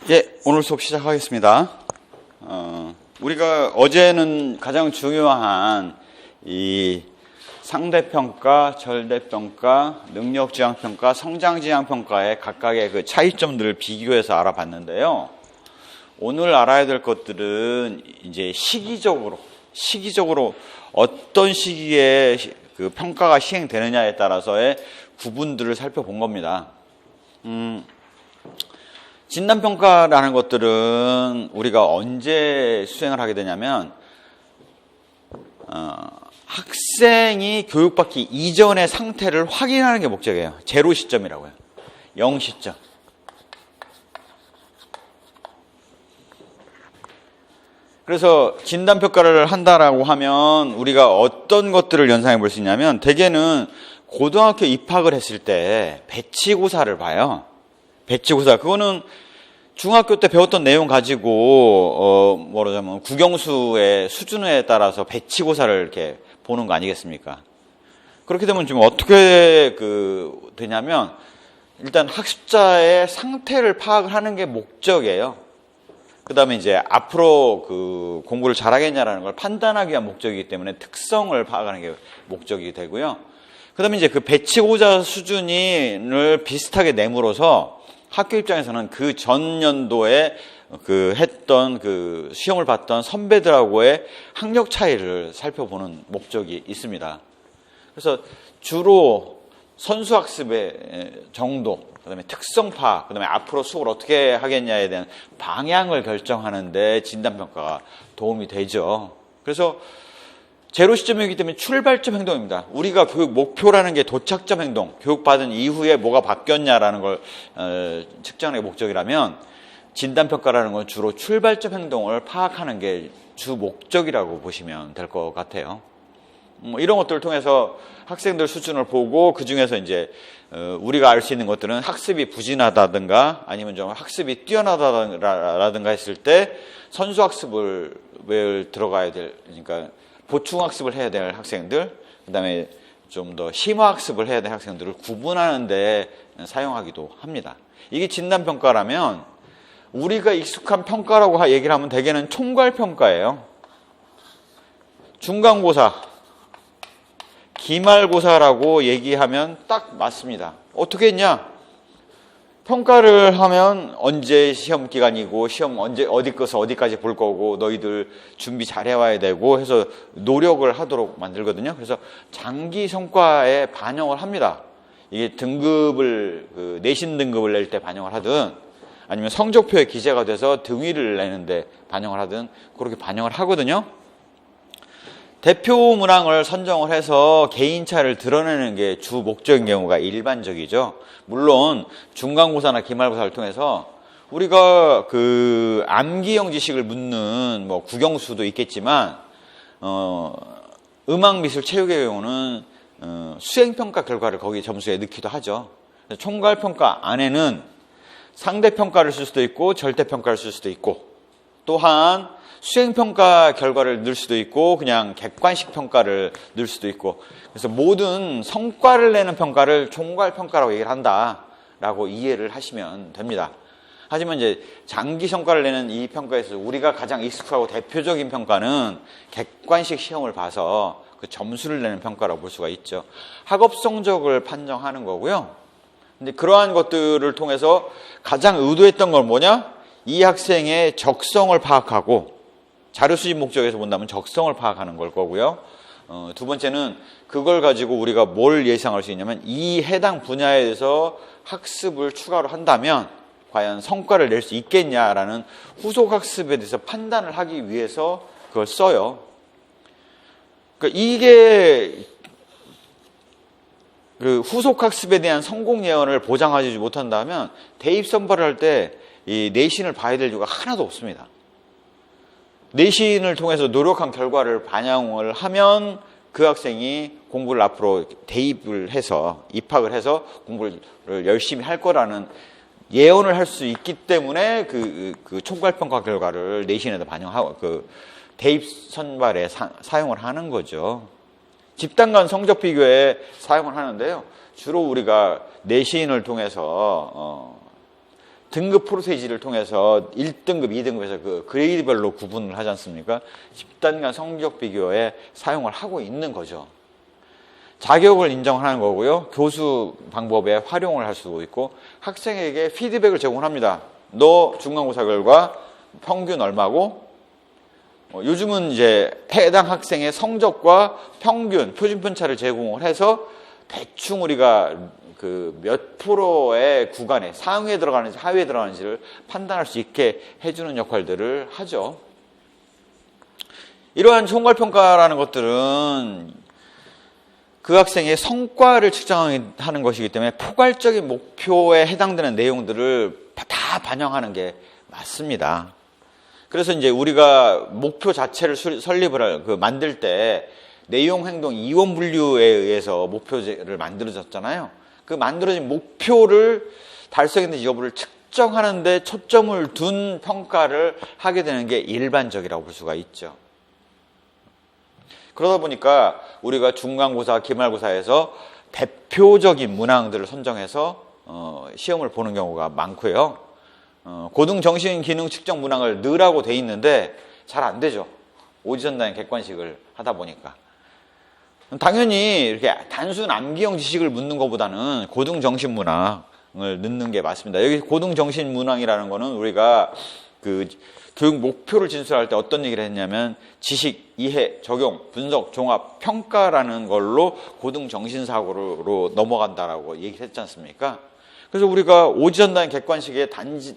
예, 오늘 수업 시작하겠습니다. 우리가 어제는 가장 중요한 이 상대평가, 절대평가, 능력지향평가, 성장지향평가의 각각의 그 차이점들을 비교해서 알아봤는데요. 오늘 알아야 될 것들은 이제 시기적으로 어떤 시기에 그 평가가 시행되느냐에 따라서의 구분들을 살펴본 겁니다. 진단평가라는 것들은 우리가 언제 수행을 하게 되냐면 학생이 교육받기 이전의 상태를 확인하는 게 목적이에요. 제로 시점이라고요. 0 시점. 그래서 진단평가를 한다라고 하면 우리가 어떤 것들을 연상해 볼 수 있냐면 대개는 고등학교 입학을 했을 때 배치고사를 봐요. 배치고사. 그거는 중학교 때 배웠던 내용 가지고, 뭐라자면 국영수의 수준에 따라서 배치고사를 이렇게 보는 거 아니겠습니까? 그렇게 되면 좀 어떻게 되냐면, 일단 학습자의 상태를 파악을 하는 게 목적이에요. 그 다음에 이제 앞으로 공부를 잘하겠냐라는 걸 판단하기 위한 목적이기 때문에 특성을 파악하는 게 목적이 되고요. 그 다음에 이제 그 배치고사 수준을 비슷하게 내므로서 학교 입장에서는 그 전년도에 했던 시험을 봤던 선배들하고의 학력 차이를 살펴보는 목적이 있습니다. 그래서 주로 선수학습의 정도, 그 다음에 특성 파악, 그 다음에 앞으로 수업을 어떻게 하겠냐에 대한 방향을 결정하는데 진단평가가 도움이 되죠. 그래서 제로 시점이기 때문에 출발점 행동입니다. 우리가 교육 목표라는 게 도착점 행동, 교육받은 이후에 뭐가 바뀌었냐라는 걸 측정하는 게 목적이라면 진단평가라는 건 주로 출발점 행동을 파악하는 게 주 목적이라고 보시면 될 것 같아요. 이런 것들을 통해서 학생들 수준을 보고 그 중에서 이제 우리가 알 수 있는 것들은 학습이 부진하다든가 아니면 좀 학습이 뛰어나다든가 했을 때 선수학습을 들어가야 될, 그러니까 보충학습을 해야 될 학생들, 그 다음에 좀 더 심화학습을 해야 될 학생들을 구분하는 데 사용하기도 합니다. 이게 진단평가라면 우리가 익숙한 평가라고 얘기를 하면 대개는 총괄평가예요. 중간고사, 기말고사라고 얘기하면 딱 맞습니다. 어떻게 했냐? 평가를 하면 언제 시험 기간이고 시험 언제 어디 것을 어디까지 볼 거고 너희들 준비 잘 해와야 되고 해서 노력을 하도록 만들거든요. 그래서 장기 성과에 반영을 합니다. 이게 등급을 내신 등급을 낼 때 반영을 하든 아니면 성적표에 기재가 돼서 등위를 내는데 반영을 하든 그렇게 반영을 하거든요. 대표 문항을 선정을 해서 개인차를 드러내는 게 주 목적인 경우가 일반적이죠. 물론 중간고사나 기말고사를 통해서 우리가 암기형 지식을 묻는 뭐 국영수도 있겠지만 음악미술 체육의 경우는 수행평가 결과를 거기 점수에 넣기도 하죠. 총괄평가 안에는 상대평가를 쓸 수도 있고 절대평가를 쓸 수도 있고 또한 수행평가 결과를 넣을 수도 있고 그냥 객관식 평가를 넣을 수도 있고 그래서 모든 성과를 내는 평가를 총괄평가라고 얘기를 한다라고 이해를 하시면 됩니다. 하지만 이제 장기 성과를 내는 이 평가에서 우리가 가장 익숙하고 대표적인 평가는 객관식 시험을 봐서 그 점수를 내는 평가라고 볼 수가 있죠. 학업 성적을 판정하는 거고요. 근데 그러한 것들을 통해서 가장 의도했던 건 뭐냐? 이 학생의 적성을 파악하고 자료 수집 목적에서 본다면 적성을 파악하는 걸 거고요. 두 번째는 그걸 가지고 우리가 뭘 예상할 수 있냐면 이 해당 분야에 대해서 학습을 추가로 한다면 과연 성과를 낼 수 있겠냐라는 후속 학습에 대해서 판단을 하기 위해서 그걸 써요. 그러니까 이게 후속 학습에 대한 성공 예언을 보장하지 못한다면 대입 선발을 할 때 이 내신을 봐야 될 이유가 하나도 없습니다. 내신을 통해서 노력한 결과를 반영을 하면 그 학생이 공부를 앞으로 대입을 해서 입학을 해서 공부를 열심히 할 거라는 예언을 할 수 있기 때문에 그 총괄평가 결과를 내신에다 반영하고 대입 선발에 사용을 하는 거죠. 집단 간 성적 비교에 사용을 하는데요. 주로 우리가 내신을 통해서 등급 프로세이지를 통해서 1등급, 2등급에서 그 그레이드별로 구분을 하지 않습니까? 집단 간 성적 비교에 사용을 하고 있는 거죠. 자격을 인정하는 거고요. 교수 방법에 활용을 할 수도 있고, 학생에게 피드백을 제공합니다. 너 중간고사 결과 평균 얼마고, 요즘은 이제 해당 학생의 성적과 평균, 표준편차를 제공을 해서 대충 우리가 그 몇 프로의 구간에 상위에 들어가는지 하위에 들어가는지를 판단할 수 있게 해주는 역할들을 하죠. 이러한 총괄평가라는 것들은 그 학생의 성과를 측정하는 것이기 때문에 포괄적인 목표에 해당되는 내용들을 다 반영하는 게 맞습니다. 그래서 이제 우리가 목표 자체를 설립을 만들 때 내용, 행동, 이원 분류에 의해서 목표를 만들어졌잖아요. 그 만들어진 목표를 달성했는지 여부를 측정하는데 초점을 둔 평가를 하게 되는 게 일반적이라고 볼 수가 있죠. 그러다 보니까 우리가 중간고사, 기말고사에서 대표적인 문항들을 선정해서 시험을 보는 경우가 많고요. 고등정신기능 측정 문항을 넣으라고 돼 있는데 잘 안 되죠. 오지선다행 객관식을 하다 보니까. 당연히 이렇게 단순 암기형 지식을 묻는 것보다는 고등정신 문항을 넣는 게 맞습니다. 여기 고등정신 문항이라는 거는 우리가 그 교육 목표를 진술할 때 어떤 얘기를 했냐면 지식, 이해, 적용, 분석, 종합, 평가라는 걸로 고등정신사고로 넘어간다라고 얘기를 했지 않습니까? 그래서 우리가 오지선다행 객관식에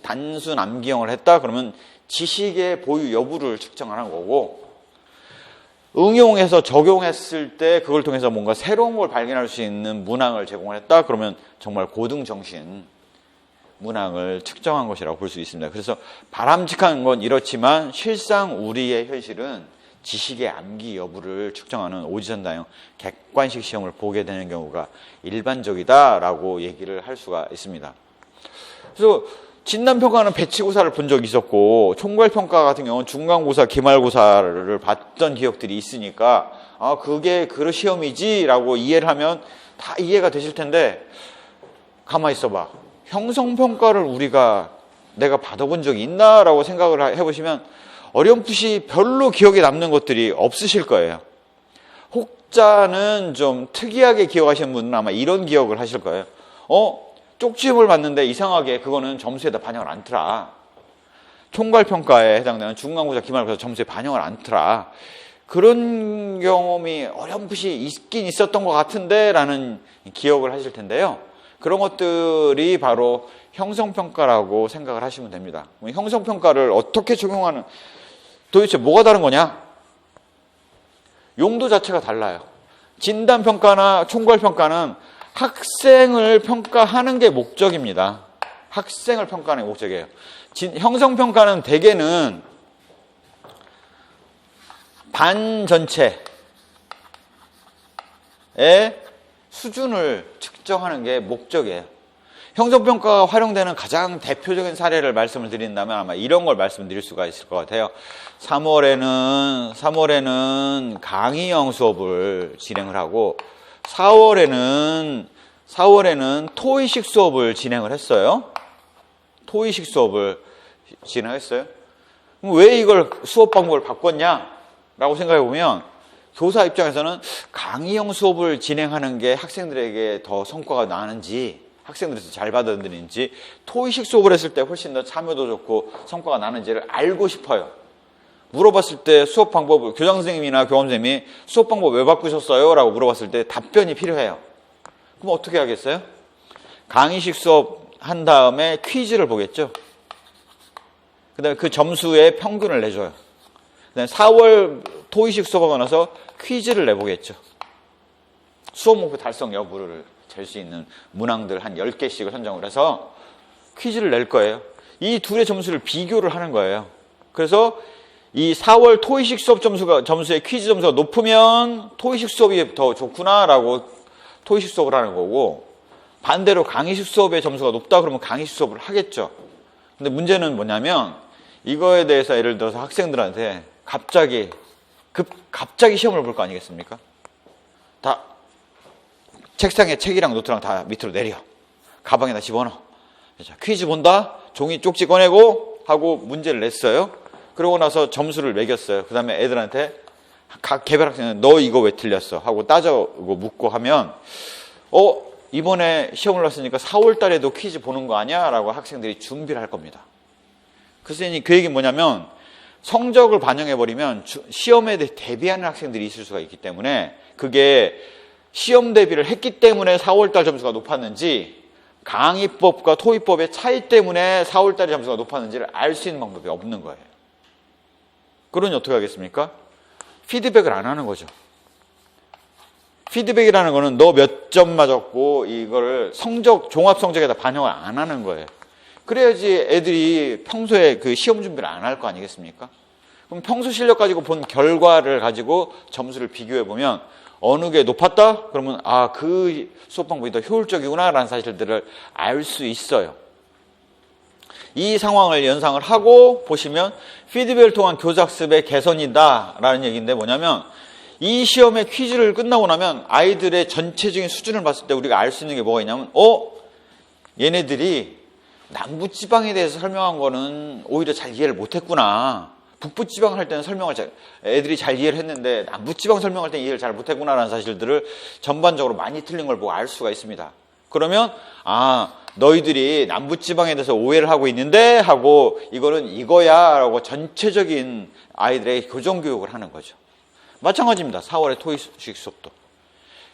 단순 암기형을 했다 그러면 지식의 보유 여부를 측정하는 거고, 응용해서 적용했을 때 그걸 통해서 뭔가 새로운 걸 발견할 수 있는 문항을 제공을 했다 그러면 정말 고등정신 문항을 측정한 것이라고 볼 수 있습니다. 그래서 바람직한 건 이렇지만 실상 우리의 현실은 지식의 암기 여부를 측정하는 오지선다형 객관식 시험을 보게 되는 경우가 일반적이다라고 얘기를 할 수가 있습니다. 그래서 진단평가는 배치고사를 본 적이 있었고, 총괄평가 같은 경우는 중간고사, 기말고사를 봤던 기억들이 있으니까 그게 그 시험이지라고 이해를 하면 다 이해가 되실 텐데, 가만히 있어봐. 형성평가를 내가 받아본 적이 있나라고 생각을 해보시면 어렴풋이 별로 기억에 남는 것들이 없으실 거예요. 혹자는 좀 특이하게 기억하시는 분은 아마 이런 기억을 하실 거예요. 쪽지을 봤는데 이상하게 그거는 점수에다 반영을 안 틀어. 총괄평가에 해당되는 중간고사, 기말고사 점수에 반영을 안 틀어. 그런 경험이 어렴풋이 있긴 있었던 것 같은데 라는 기억을 하실 텐데요. 그런 것들이 바로 형성평가라고 생각을 하시면 됩니다. 형성평가를 어떻게 적용하는, 도대체 뭐가 다른 거냐? 용도 자체가 달라요. 진단평가나 총괄평가는 학생을 평가하는 게 목적입니다. 학생을 평가하는 게 목적이에요. 형성평가는 대개는 반 전체의 수준을 측정하는 게 목적이에요. 형성평가가 활용되는 가장 대표적인 사례를 말씀을 드린다면 아마 이런 걸 말씀드릴 수가 있을 것 같아요. 3월에는 강의형 수업을 진행을 하고 4월에는 토의식 수업을 진행을 했어요. 토의식 수업을 진행했어요. 왜 이걸 수업 방법을 바꿨냐라고 생각해 보면 교사 입장에서는 강의형 수업을 진행하는 게 학생들에게 더 성과가 나는지, 학생들이 더 잘 받아들이는지, 토의식 수업을 했을 때 훨씬 더 참여도 좋고 성과가 나는지를 알고 싶어요. 물어봤을 때 수업 방법을, 교장 선생님이나 교감 선생님이 수업 방법 왜 바꾸셨어요? 라고 물어봤을 때 답변이 필요해요. 그럼 어떻게 하겠어요? 강의식 수업 한 다음에 퀴즈를 보겠죠. 그 다음에 그 점수의 평균을 내줘요. 그 다음에 4월 토의식 수업하고 나서 퀴즈를 내보겠죠. 수업 목표 달성 여부를 잴 수 있는 문항들 한 10개씩을 선정을 해서 퀴즈를 낼 거예요. 이 둘의 점수를 비교를 하는 거예요. 그래서 이 4월 토의식 수업 점수의 퀴즈 점수가 높으면 토의식 수업이 더 좋구나라고 토의식 수업을 하는 거고, 반대로 강의식 수업의 점수가 높다 그러면 강의식 수업을 하겠죠. 근데 문제는 뭐냐면 이거에 대해서 예를 들어서 학생들한테 갑자기 시험을 볼 거 아니겠습니까? 다 책상에 책이랑 노트랑 다 밑으로 내려. 가방에다 집어넣어. 자, 퀴즈 본다? 종이 쪽지 꺼내고 하고 문제를 냈어요. 그러고 나서 점수를 매겼어요. 그 다음에 애들한테 각 개별 학생은 너 이거 왜 틀렸어? 하고 따져고 묻고 하면 이번에 시험을 봤으니까 4월 달에도 퀴즈 보는 거 아니야? 라고 학생들이 준비를 할 겁니다. 그래서 그 얘기는 뭐냐면 성적을 반영해버리면 시험에 대비하는 학생들이 있을 수가 있기 때문에 그게 시험 대비를 했기 때문에 4월 달 점수가 높았는지 강의법과 토익법의 차이 때문에 4월 달에 점수가 높았는지를 알 수 있는 방법이 없는 거예요. 그러니 어떻게 하겠습니까? 피드백을 안 하는 거죠. 피드백이라는 거는 너 몇 점 맞았고 이거를 종합 성적에다 반영을 안 하는 거예요. 그래야지 애들이 평소에 그 시험 준비를 안 할 거 아니겠습니까? 그럼 평소 실력 가지고 본 결과를 가지고 점수를 비교해 보면 어느 게 높았다? 그러면 그 수업 방법이 더 효율적이구나 라는 사실들을 알 수 있어요. 이 상황을 연상을 하고 보시면 피드백을 통한 교사학습의 개선이다 라는 얘기인데 뭐냐면 이 시험의 퀴즈를 끝나고 나면 아이들의 전체적인 수준을 봤을 때 우리가 알 수 있는 게 뭐가 있냐면 얘네들이 남부지방에 대해서 설명한 거는 오히려 잘 이해를 못했구나. 북부지방 할 때는 애들이 잘 이해를 했는데 남부지방 설명할 때는 이해를 잘 못했구나라는 사실들을 전반적으로 많이 틀린 걸 보고 알 수가 있습니다. 그러면 너희들이 남부지방에 대해서 오해를 하고 있는데 하고 이거는 이거야 라고 전체적인 아이들에게 교정교육을 하는 거죠. 마찬가지입니다. 4월의 토익 수업도.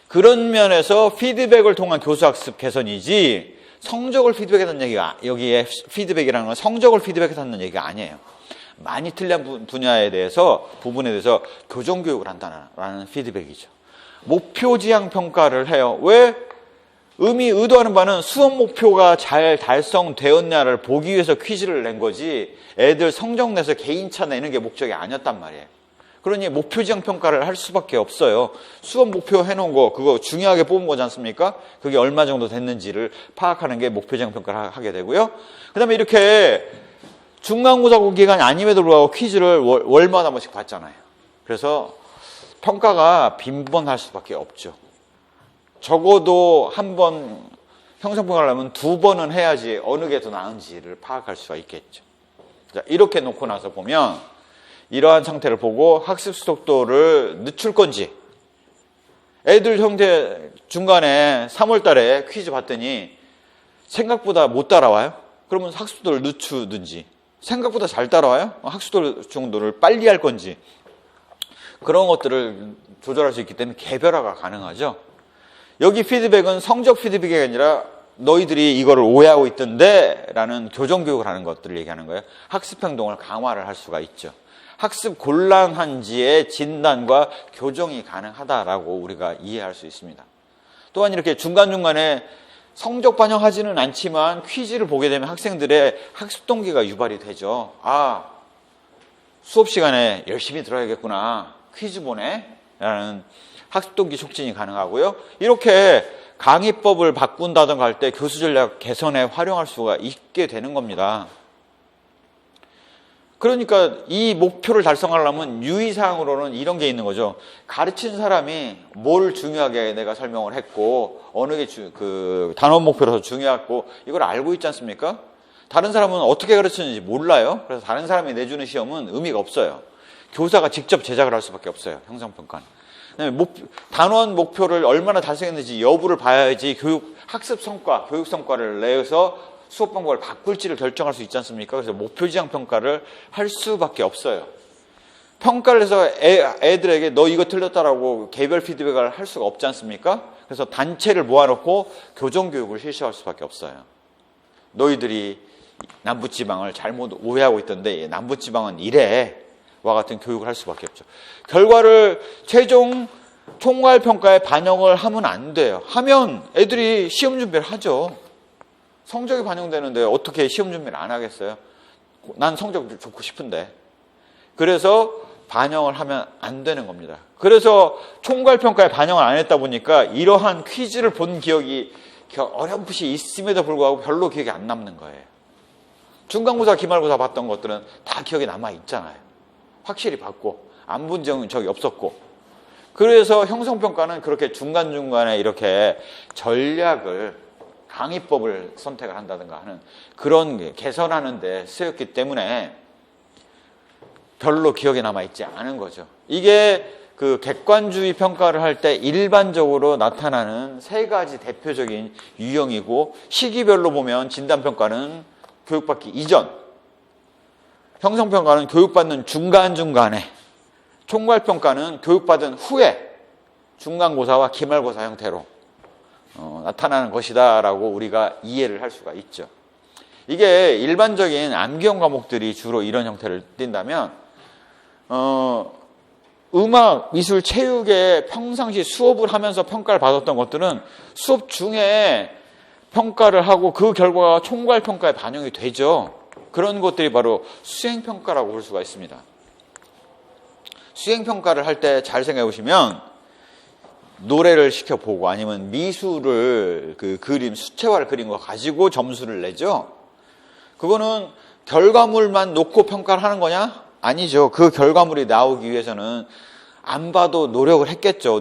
그런 면에서 피드백을 통한 교수학습 개선이지 성적을 피드백했다는 얘기가 여기에 피드백이라는 건 성적을 피드백했다는 얘기가 아니에요. 많이 틀린 부분에 대해서 교정교육을 한다는 피드백이죠. 목표지향 평가를 해요. 왜? 의도하는 바는 수업 목표가 잘 달성되었냐를 보기 위해서 퀴즈를 낸 거지 애들 성적 내서 개인차 내는 게 목적이 아니었단 말이에요. 그러니 목표지향 평가를 할 수밖에 없어요. 수업 목표 해놓은 거 그거 중요하게 뽑은 거지 않습니까? 그게 얼마 정도 됐는지를 파악하는 게 목표지향 평가를 하게 되고요. 그 다음에 이렇게 중간고사 기간이 아님에도 불구하고 퀴즈를 월마다 한 번씩 받잖아요. 그래서 평가가 빈번할 수밖에 없죠. 적어도 한 번 형성평가를 하면 2번은 해야지 어느 게 더 나은지를 파악할 수가 있겠죠. 자, 이렇게 놓고 나서 보면 이러한 상태를 보고 학습 속도를 늦출 건지 애들 형태 중간에 3월 달에 퀴즈 봤더니 생각보다 못 따라와요? 그러면 학습 속도를 늦추든지 생각보다 잘 따라와요? 학습 속도 정도를 빨리 할 건지 그런 것들을 조절할 수 있기 때문에 개별화가 가능하죠. 여기 피드백은 성적 피드백이 아니라 너희들이 이거를 오해하고 있던데 라는 교정교육을 하는 것들을 얘기하는 거예요. 학습 행동을 강화를 할 수가 있죠. 학습 곤란한지의 진단과 교정이 가능하다라고 우리가 이해할 수 있습니다. 또한 이렇게 중간중간에 성적 반영하지는 않지만 퀴즈를 보게 되면 학생들의 학습 동기가 유발이 되죠. 수업 시간에 열심히 들어야겠구나. 퀴즈 보네. 라는 학습 동기 촉진이 가능하고요. 이렇게 강의법을 바꾼다든가 할 때 교수 전략 개선에 활용할 수가 있게 되는 겁니다. 그러니까 이 목표를 달성하려면 유의사항으로는 이런 게 있는 거죠. 가르친 사람이 뭘 중요하게 내가 설명을 했고 어느 게 단원 목표로서 중요하고 이걸 알고 있지 않습니까? 다른 사람은 어떻게 가르치는지 몰라요. 그래서 다른 사람이 내주는 시험은 의미가 없어요. 교사가 직접 제작을 할 수밖에 없어요. 형성평가는. 단원 목표를 얼마나 달성했는지 여부를 봐야지 학습 성과, 교육 성과를 내서 수업 방법을 바꿀지를 결정할 수 있지 않습니까? 그래서 목표지향 평가를 할 수밖에 없어요. 평가를 해서 애들에게 너 이거 틀렸다라고 개별 피드백을 할 수가 없지 않습니까? 그래서 단체를 모아놓고 교정교육을 실시할 수밖에 없어요. 너희들이 남부지방을 잘못 오해하고 있던데 남부지방은 이래 와 같은 교육을 할 수밖에 없죠. 결과를 최종 총괄평가에 반영을 하면 안 돼요. 하면 애들이 시험 준비를 하죠. 성적이 반영되는데 어떻게 시험 준비를 안 하겠어요? 난 성적 좋고 싶은데. 그래서 반영을 하면 안 되는 겁니다. 그래서 총괄평가에 반영을 안 했다 보니까 이러한 퀴즈를 본 기억이 어렴풋이 있음에도 불구하고 별로 기억이 안 남는 거예요. 중간고사, 기말고사 봤던 것들은 다 기억에 남아있잖아요. 확실히 봤고 안 본 적이 없었고. 그래서 형성평가는 그렇게 중간중간에 이렇게 전략을 강의법을 선택을 한다든가 하는 그런 게 개선하는 데 쓰였기 때문에 별로 기억에 남아있지 않은 거죠. 이게 그 객관주의 평가를 할 때 일반적으로 나타나는 세 가지 대표적인 유형이고, 시기별로 보면 진단평가는 교육받기 이전, 형성평가는 교육받는 중간중간에, 총괄평가는 교육받은 후에 중간고사와 기말고사 형태로 나타나는 것이다 라고 우리가 이해를 할 수가 있죠. 이게 일반적인 암기형 과목들이 주로 이런 형태를 띈다면 음악, 미술, 체육에 평상시 수업을 하면서 평가를 받았던 것들은 수업 중에 평가를 하고 그 결과가 총괄평가에 반영이 되죠. 그런 것들이 바로 수행평가라고 볼 수가 있습니다. 수행평가를 할 때 잘 생각해 보시면 노래를 시켜보고 아니면 미술을 그 그림, 수채화를 그린 거 가지고 점수를 내죠. 그거는 결과물만 놓고 평가를 하는 거냐? 아니죠. 그 결과물이 나오기 위해서는 안 봐도 노력을 했겠죠.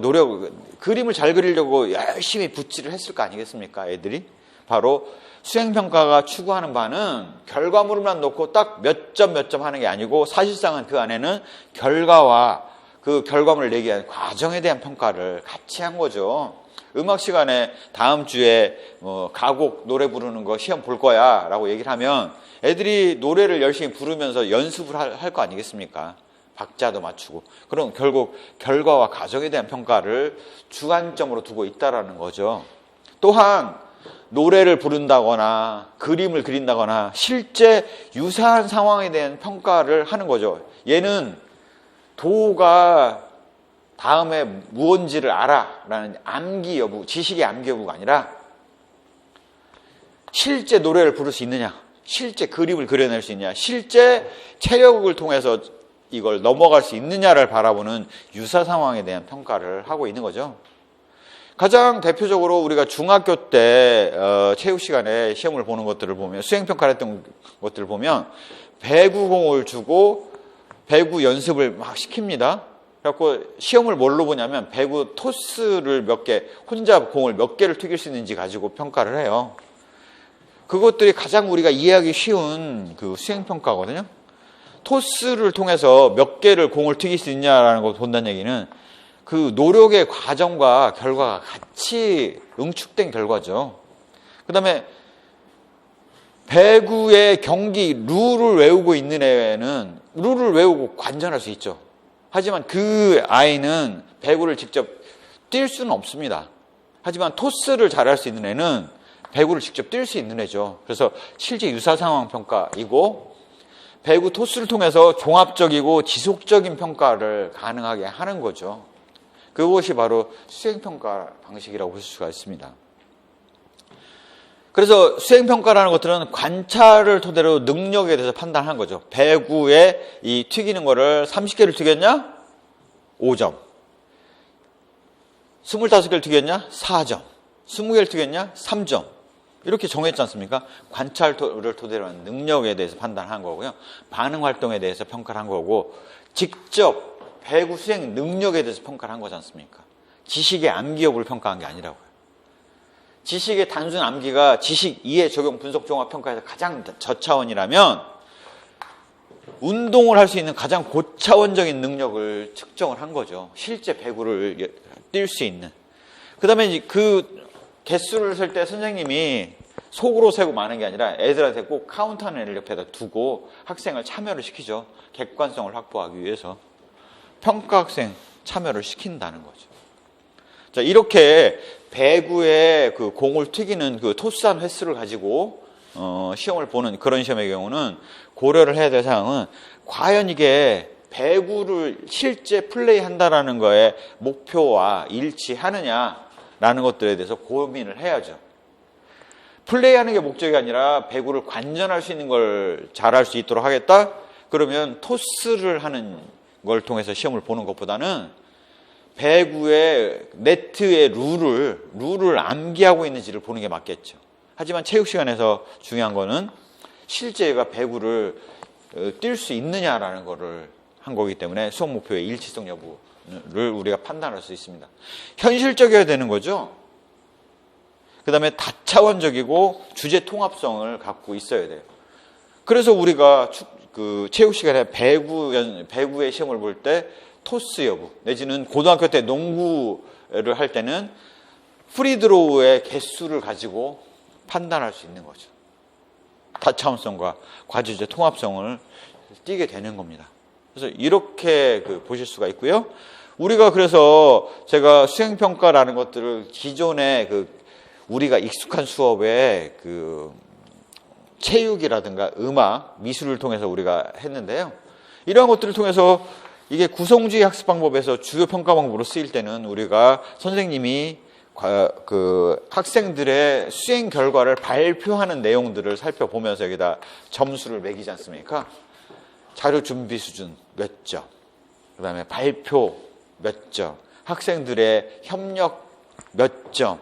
그림을 잘 그리려고 열심히 붓질을 했을 거 아니겠습니까? 애들이. 바로 수행평가가 추구하는 바는 결과물만 놓고 딱 몇 점 하는 게 아니고, 사실상은 그 안에는 결과와 그 결과물을 내기 위한 과정에 대한 평가를 같이 한 거죠. 음악 시간에 다음 주에 가곡 노래 부르는 거 시험 볼 거야 라고 얘기를 하면 애들이 노래를 열심히 부르면서 연습을 할 거 아니겠습니까? 박자도 맞추고. 그럼 결국 결과와 과정에 대한 평가를 주관점으로 두고 있다라는 거죠. 또한 노래를 부른다거나 그림을 그린다거나 실제 유사한 상황에 대한 평가를 하는 거죠. 얘는 도가 다음에 무언지를 알아라는 암기 여부, 지식의 암기 여부가 아니라 실제 노래를 부를 수 있느냐, 실제 그림을 그려낼 수 있느냐, 실제 체력을 통해서 이걸 넘어갈 수 있느냐를 바라보는 유사 상황에 대한 평가를 하고 있는 거죠. 가장 대표적으로 우리가 중학교 때 체육 시간에 시험을 보는 것들을 보면, 수행평가를 했던 것들을 보면 배구공을 주고 배구 연습을 막 시킵니다. 그래갖고 시험을 뭘로 보냐면 배구 토스를 몇 개, 혼자 공을 몇 개를 튀길 수 있는지 가지고 평가를 해요. 그것들이 가장 우리가 이해하기 쉬운 그 수행평가거든요. 토스를 통해서 몇 개를 공을 튀길 수 있냐라는 걸 본다는 얘기는 그 노력의 과정과 결과가 같이 응축된 결과죠. 그 다음에 배구의 경기 룰을 외우고 있는 애는 룰을 외우고 관전할 수 있죠. 하지만 그 아이는 배구를 직접 뛸 수는 없습니다. 하지만 토스를 잘할 수 있는 애는 배구를 직접 뛸 수 있는 애죠. 그래서 실제 유사 상황 평가이고, 배구 토스를 통해서 종합적이고 지속적인 평가를 가능하게 하는 거죠. 그것이 바로 수행평가 방식이라고 볼 수가 있습니다. 그래서 수행평가라는 것들은 관찰을 토대로 능력에 대해서 판단하는 거죠. 배구에 이 튀기는 거를 30개를 튀겼냐? 5점. 25개를 튀겼냐? 4점. 20개를 튀겼냐? 3점. 이렇게 정했지 않습니까? 관찰을 토대로 한 능력에 대해서 판단한 거고요. 반응 활동에 대해서 평가를 한 거고, 직접 배구 수행 능력에 대해서 평가를 한 거지 않습니까? 지식의 암기 여부를 평가한 게 아니라고요. 지식의 단순 암기가 지식 이해 적용 분석 종합 평가에서 가장 저차원이라면, 운동을 할 수 있는 가장 고차원적인 능력을 측정을 한 거죠. 실제 배구를 뛸 수 있는. 그 다음에 그 개수를 셀 때 선생님이 속으로 세고 마는 게 아니라 애들한테 꼭 카운트하는 애를 옆에다 두고 학생을 참여를 시키죠. 객관성을 확보하기 위해서. 평가 학생 참여를 시킨다는 거죠. 자, 이렇게 배구에 그 공을 튀기는 그 토스한 횟수를 가지고 시험을 보는 그런 시험의 경우는 고려를 해야 될 사항은, 과연 이게 배구를 실제 플레이한다라는 거에 목표와 일치하느냐라는 것들에 대해서 고민을 해야죠. 플레이하는 게 목적이 아니라 배구를 관전할 수 있는 걸 잘할 수 있도록 하겠다? 그러면 토스를 하는 걸 통해서 시험을 보는 것보다는 배구의 네트의 룰을 암기하고 있는지를 보는 게 맞겠죠. 하지만 체육 시간에서 중요한 거는 실제 얘가 배구를 뛸 수 있느냐라는 거를 한 거기 때문에 수업 목표의 일치성 여부를 우리가 판단할 수 있습니다. 현실적이어야 되는 거죠. 그 다음에 다차원적이고 주제 통합성을 갖고 있어야 돼요. 그래서 우리가 그 체육 시간에 배구의 시험을 볼 때 토스 여부, 내지는 고등학교 때 농구를 할 때는 프리드로우의 개수를 가지고 판단할 수 있는 거죠. 다차원성과 과주제 통합성을 띠게 되는 겁니다. 그래서 이렇게 보실 수가 있고요. 우리가 그래서 제가 수행평가라는 것들을 기존에 우리가 익숙한 수업에 체육이라든가 음악, 미술을 통해서 우리가 했는데요. 이러한 것들을 통해서 이게 구성주의 학습 방법에서 주요 평가 방법으로 쓰일 때는 우리가 선생님이 학생들의 수행 결과를 발표하는 내용들을 살펴보면서 여기다 점수를 매기지 않습니까? 자료 준비 수준 몇 점, 그 다음에 발표 몇 점, 학생들의 협력 몇 점,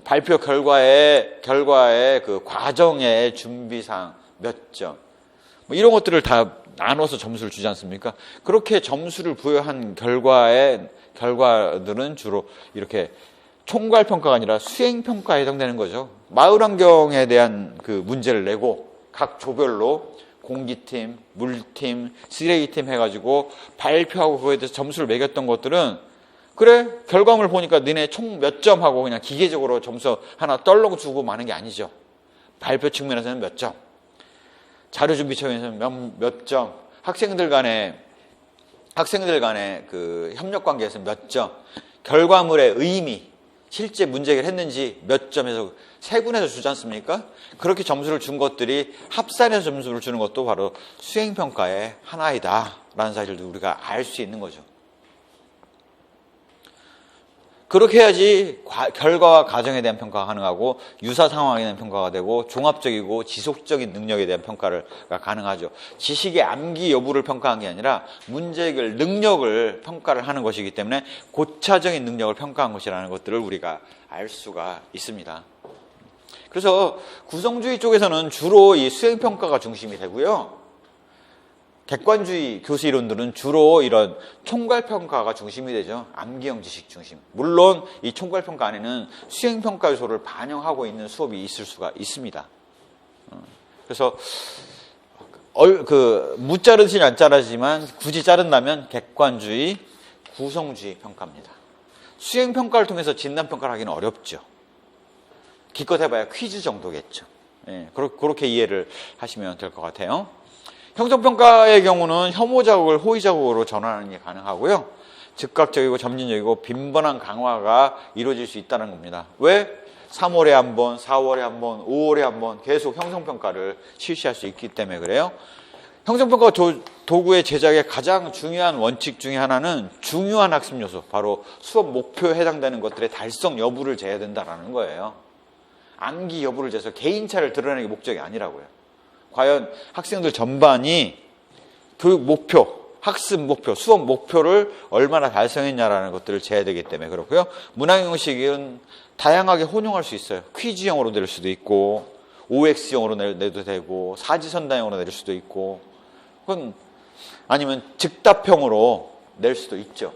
발표 결과의 과정의 준비상 몇 점, 이런 것들을 다 나눠서 점수를 주지 않습니까? 그렇게 점수를 부여한 결과들은 주로 이렇게 총괄평가가 아니라 수행평가에 해당되는 거죠. 마을환경에 대한 문제를 내고 각 조별로 공기팀, 물팀, 쓰레기팀 해가지고 발표하고 그거에 대해서 점수를 매겼던 것들은 그래 결과물 보니까 너네 총 몇 점 하고 그냥 기계적으로 점수 하나 떨렁 주고 마는 게 아니죠. 발표 측면에서는 몇 점, 자료 준비 측면에서는 몇 점, 학생들 간의 협력 관계에서 몇 점, 결과물의 의미, 실제 문제 해결을 했는지 몇 점에서 세분해서 주지 않습니까? 그렇게 점수를 준 것들이 합산해서 점수를 주는 것도 바로 수행평가의 하나이다라는 사실도 우리가 알 수 있는 거죠. 그렇게 해야지 결과와 과정에 대한 평가가 가능하고 유사 상황에 대한 평가가 되고 종합적이고 지속적인 능력에 대한 평가가 가능하죠. 지식의 암기 여부를 평가한 게 아니라 문제 해결 능력을 평가를 하는 것이기 때문에 고차적인 능력을 평가한 것이라는 것들을 우리가 알 수가 있습니다. 그래서 구성주의 쪽에서는 주로 이 수행평가가 중심이 되고요. 객관주의 교수 이론들은 주로 이런 총괄평가가 중심이 되죠. 암기형 지식 중심. 물론 이 총괄평가 안에는 수행평가 요소를 반영하고 있는 수업이 있을 수가 있습니다. 그래서 무 자르진 안 자르지만 굳이 자른다면 객관주의, 구성주의 평가입니다. 수행평가를 통해서 진단평가를 하기는 어렵죠. 기껏 해봐야 퀴즈 정도겠죠. 예, 그렇게 이해를 하시면 될 것 같아요. 형성평가의 경우는 혐오 자극을 호의 자극으로 전환하는 게 가능하고요. 즉각적이고 점진적이고 빈번한 강화가 이루어질 수 있다는 겁니다. 왜? 3월에 한 번, 4월에 한 번, 5월에 한 번 계속 형성평가를 실시할 수 있기 때문에 그래요. 형성평가 도구의 제작의 가장 중요한 원칙 중에 하나는 중요한 학습 요소, 바로 수업 목표에 해당되는 것들의 달성 여부를 재야 된다는 거예요. 암기 여부를 재서 개인차를 드러내는 게 목적이 아니라고요. 과연 학생들 전반이 교육 목표, 학습 목표, 수업 목표를 얼마나 달성했냐라는 것들을 재야 되기 때문에 그렇고요. 문항 형식은 다양하게 혼용할 수 있어요. 퀴즈형으로 낼 수도 있고, OX형으로 내도 되고, 사지선다형으로 낼 수도 있고, 아니면 즉답형으로 낼 수도 있죠.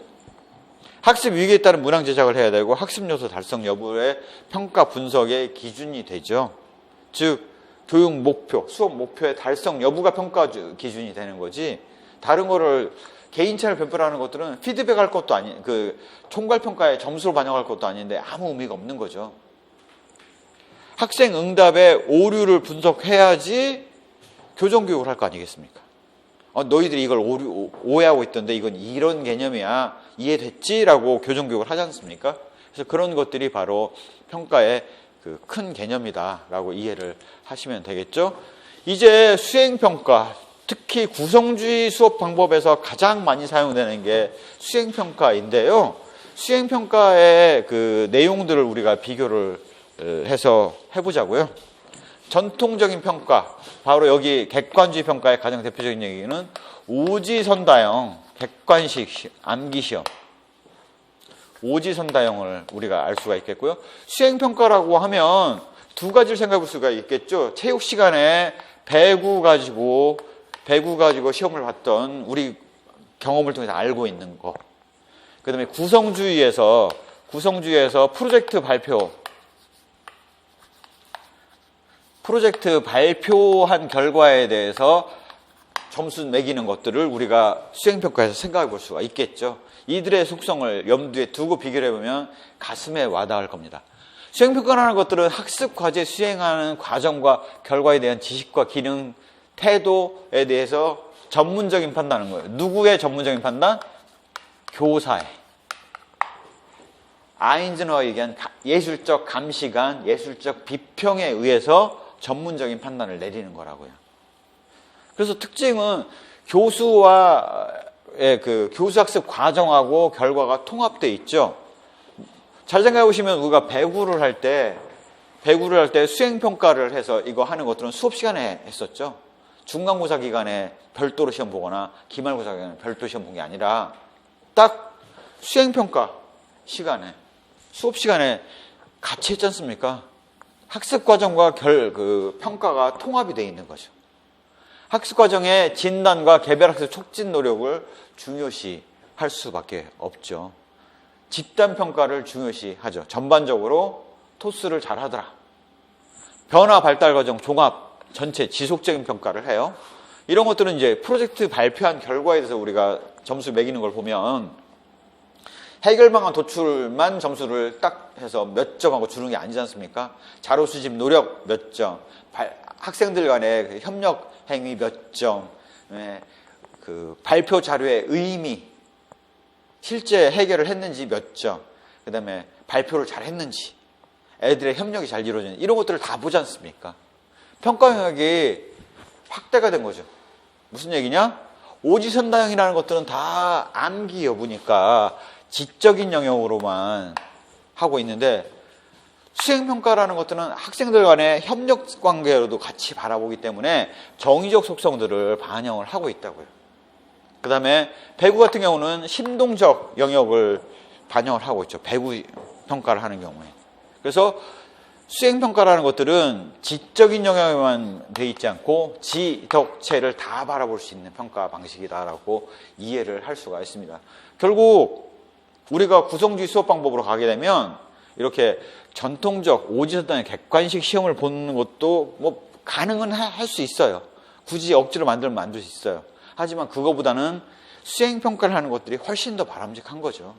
학습 위기에 따른 문항 제작을 해야 되고, 학습 요소 달성 여부의 평가 분석의 기준이 되죠. 즉, 교육 목표, 수업 목표의 달성 여부가 평가 기준이 되는 거지, 다른 거를 개인차를 변별하는 것들은 피드백할 것도 총괄평가에 점수로 반영할 것도 아닌데 아무 의미가 없는 거죠. 학생 응답의 오류를 분석해야지 교정교육을 할 거 아니겠습니까? 너희들이 이걸 오해하고 있던데 이건 이런 개념이야, 이해됐지? 라고 교정교육을 하지 않습니까? 그래서 그런 것들이 바로 평가의 큰 개념이다라고 이해를 하시면 되겠죠. 이제 수행평가, 특히 구성주의 수업 방법에서 가장 많이 사용되는 게 수행평가인데요. 수행평가의 내용들을 우리가 비교를 해서 해보자고요. 전통적인 평가, 바로 여기 객관주의 평가의 가장 대표적인 얘기는 오지선다형 객관식 암기시험, 오지선다형을 우리가 알 수가 있겠고요. 수행평가라고 하면 두 가지를 생각해 볼 수가 있겠죠. 체육 시간에 배구 가지고 시험을 봤던 우리 경험을 통해서 알고 있는 거. 그 다음에 구성주의에서 프로젝트 발표, 프로젝트 발표한 결과에 대해서 점수 매기는 것들을 우리가 수행평가에서 생각해 볼 수가 있겠죠. 이들의 속성을 염두에 두고 비교를 해보면 가슴에 와닿을 겁니다. 수행평가라는 것들은 학습과제 수행하는 과정과 결과에 대한 지식과 기능, 태도에 대해서 전문적인 판단하는 거예요. 누구의 전문적인 판단? 교사의. 아인즈너가 얘기한 예술적 감시관, 예술적 비평에 의해서 전문적인 판단을 내리는 거라고요. 그래서 특징은 교수와의 그 교수학습 과정하고 결과가 통합되어 있죠. 잘 생각해 보시면 우리가 배구를 할 때 수행평가를 해서 이거 하는 것들은 수업 시간에 했었죠. 중간고사 기간에 별도로 시험 보거나 기말고사 기간에 별도 시험 본 게 아니라 딱 수행평가 시간에, 수업 시간에 같이 했지 않습니까? 학습 과정과 평가가 통합이 되어 있는 거죠. 학습 과정의 진단과 개별학습 촉진 노력을 중요시 할 수밖에 없죠. 집단 평가를 중요시 하죠. 전반적으로 토스를 잘 하더라. 변화 발달 과정 종합 전체 지속적인 평가를 해요. 이런 것들은 이제 프로젝트 발표한 결과에 대해서 우리가 점수 매기는 걸 보면 해결 방안 도출만 점수를 딱 해서 몇 점하고 주는 게 아니지 않습니까? 자료 수집 노력 몇 점, 학생들 간의 협력 행위 몇 점, 그 발표 자료의 의미, 실제 해결을 했는지 몇 점, 그 다음에 발표를 잘 했는지, 애들의 협력이 잘 이루어지는지 이런 것들을 다 보지 않습니까? 평가 영역이 확대가 된 거죠. 무슨 얘기냐? 오지선다형이라는 것들은 다 암기 여부니까 지적인 영역으로만 하고 있는데 수행평가라는 것들은 학생들 간의 협력 관계로도 같이 바라보기 때문에 정의적 속성들을 반영을 하고 있다고요. 그 다음에 배구 같은 경우는 심동적 영역을 반영을 하고 있죠. 배구 평가를 하는 경우에. 그래서 수행평가라는 것들은 지적인 영역에만 돼 있지 않고 지덕체를 다 바라볼 수 있는 평가 방식이다라고 이해를 할 수가 있습니다. 결국 우리가 구성주의 수업 방법으로 가게 되면 이렇게 전통적 오지선다형 객관식 시험을 보는 것도 뭐 가능은 할 수 있어요. 굳이 억지로 만들면 만들 수 있어요. 하지만 그거보다는 수행평가를 하는 것들이 훨씬 더 바람직한 거죠.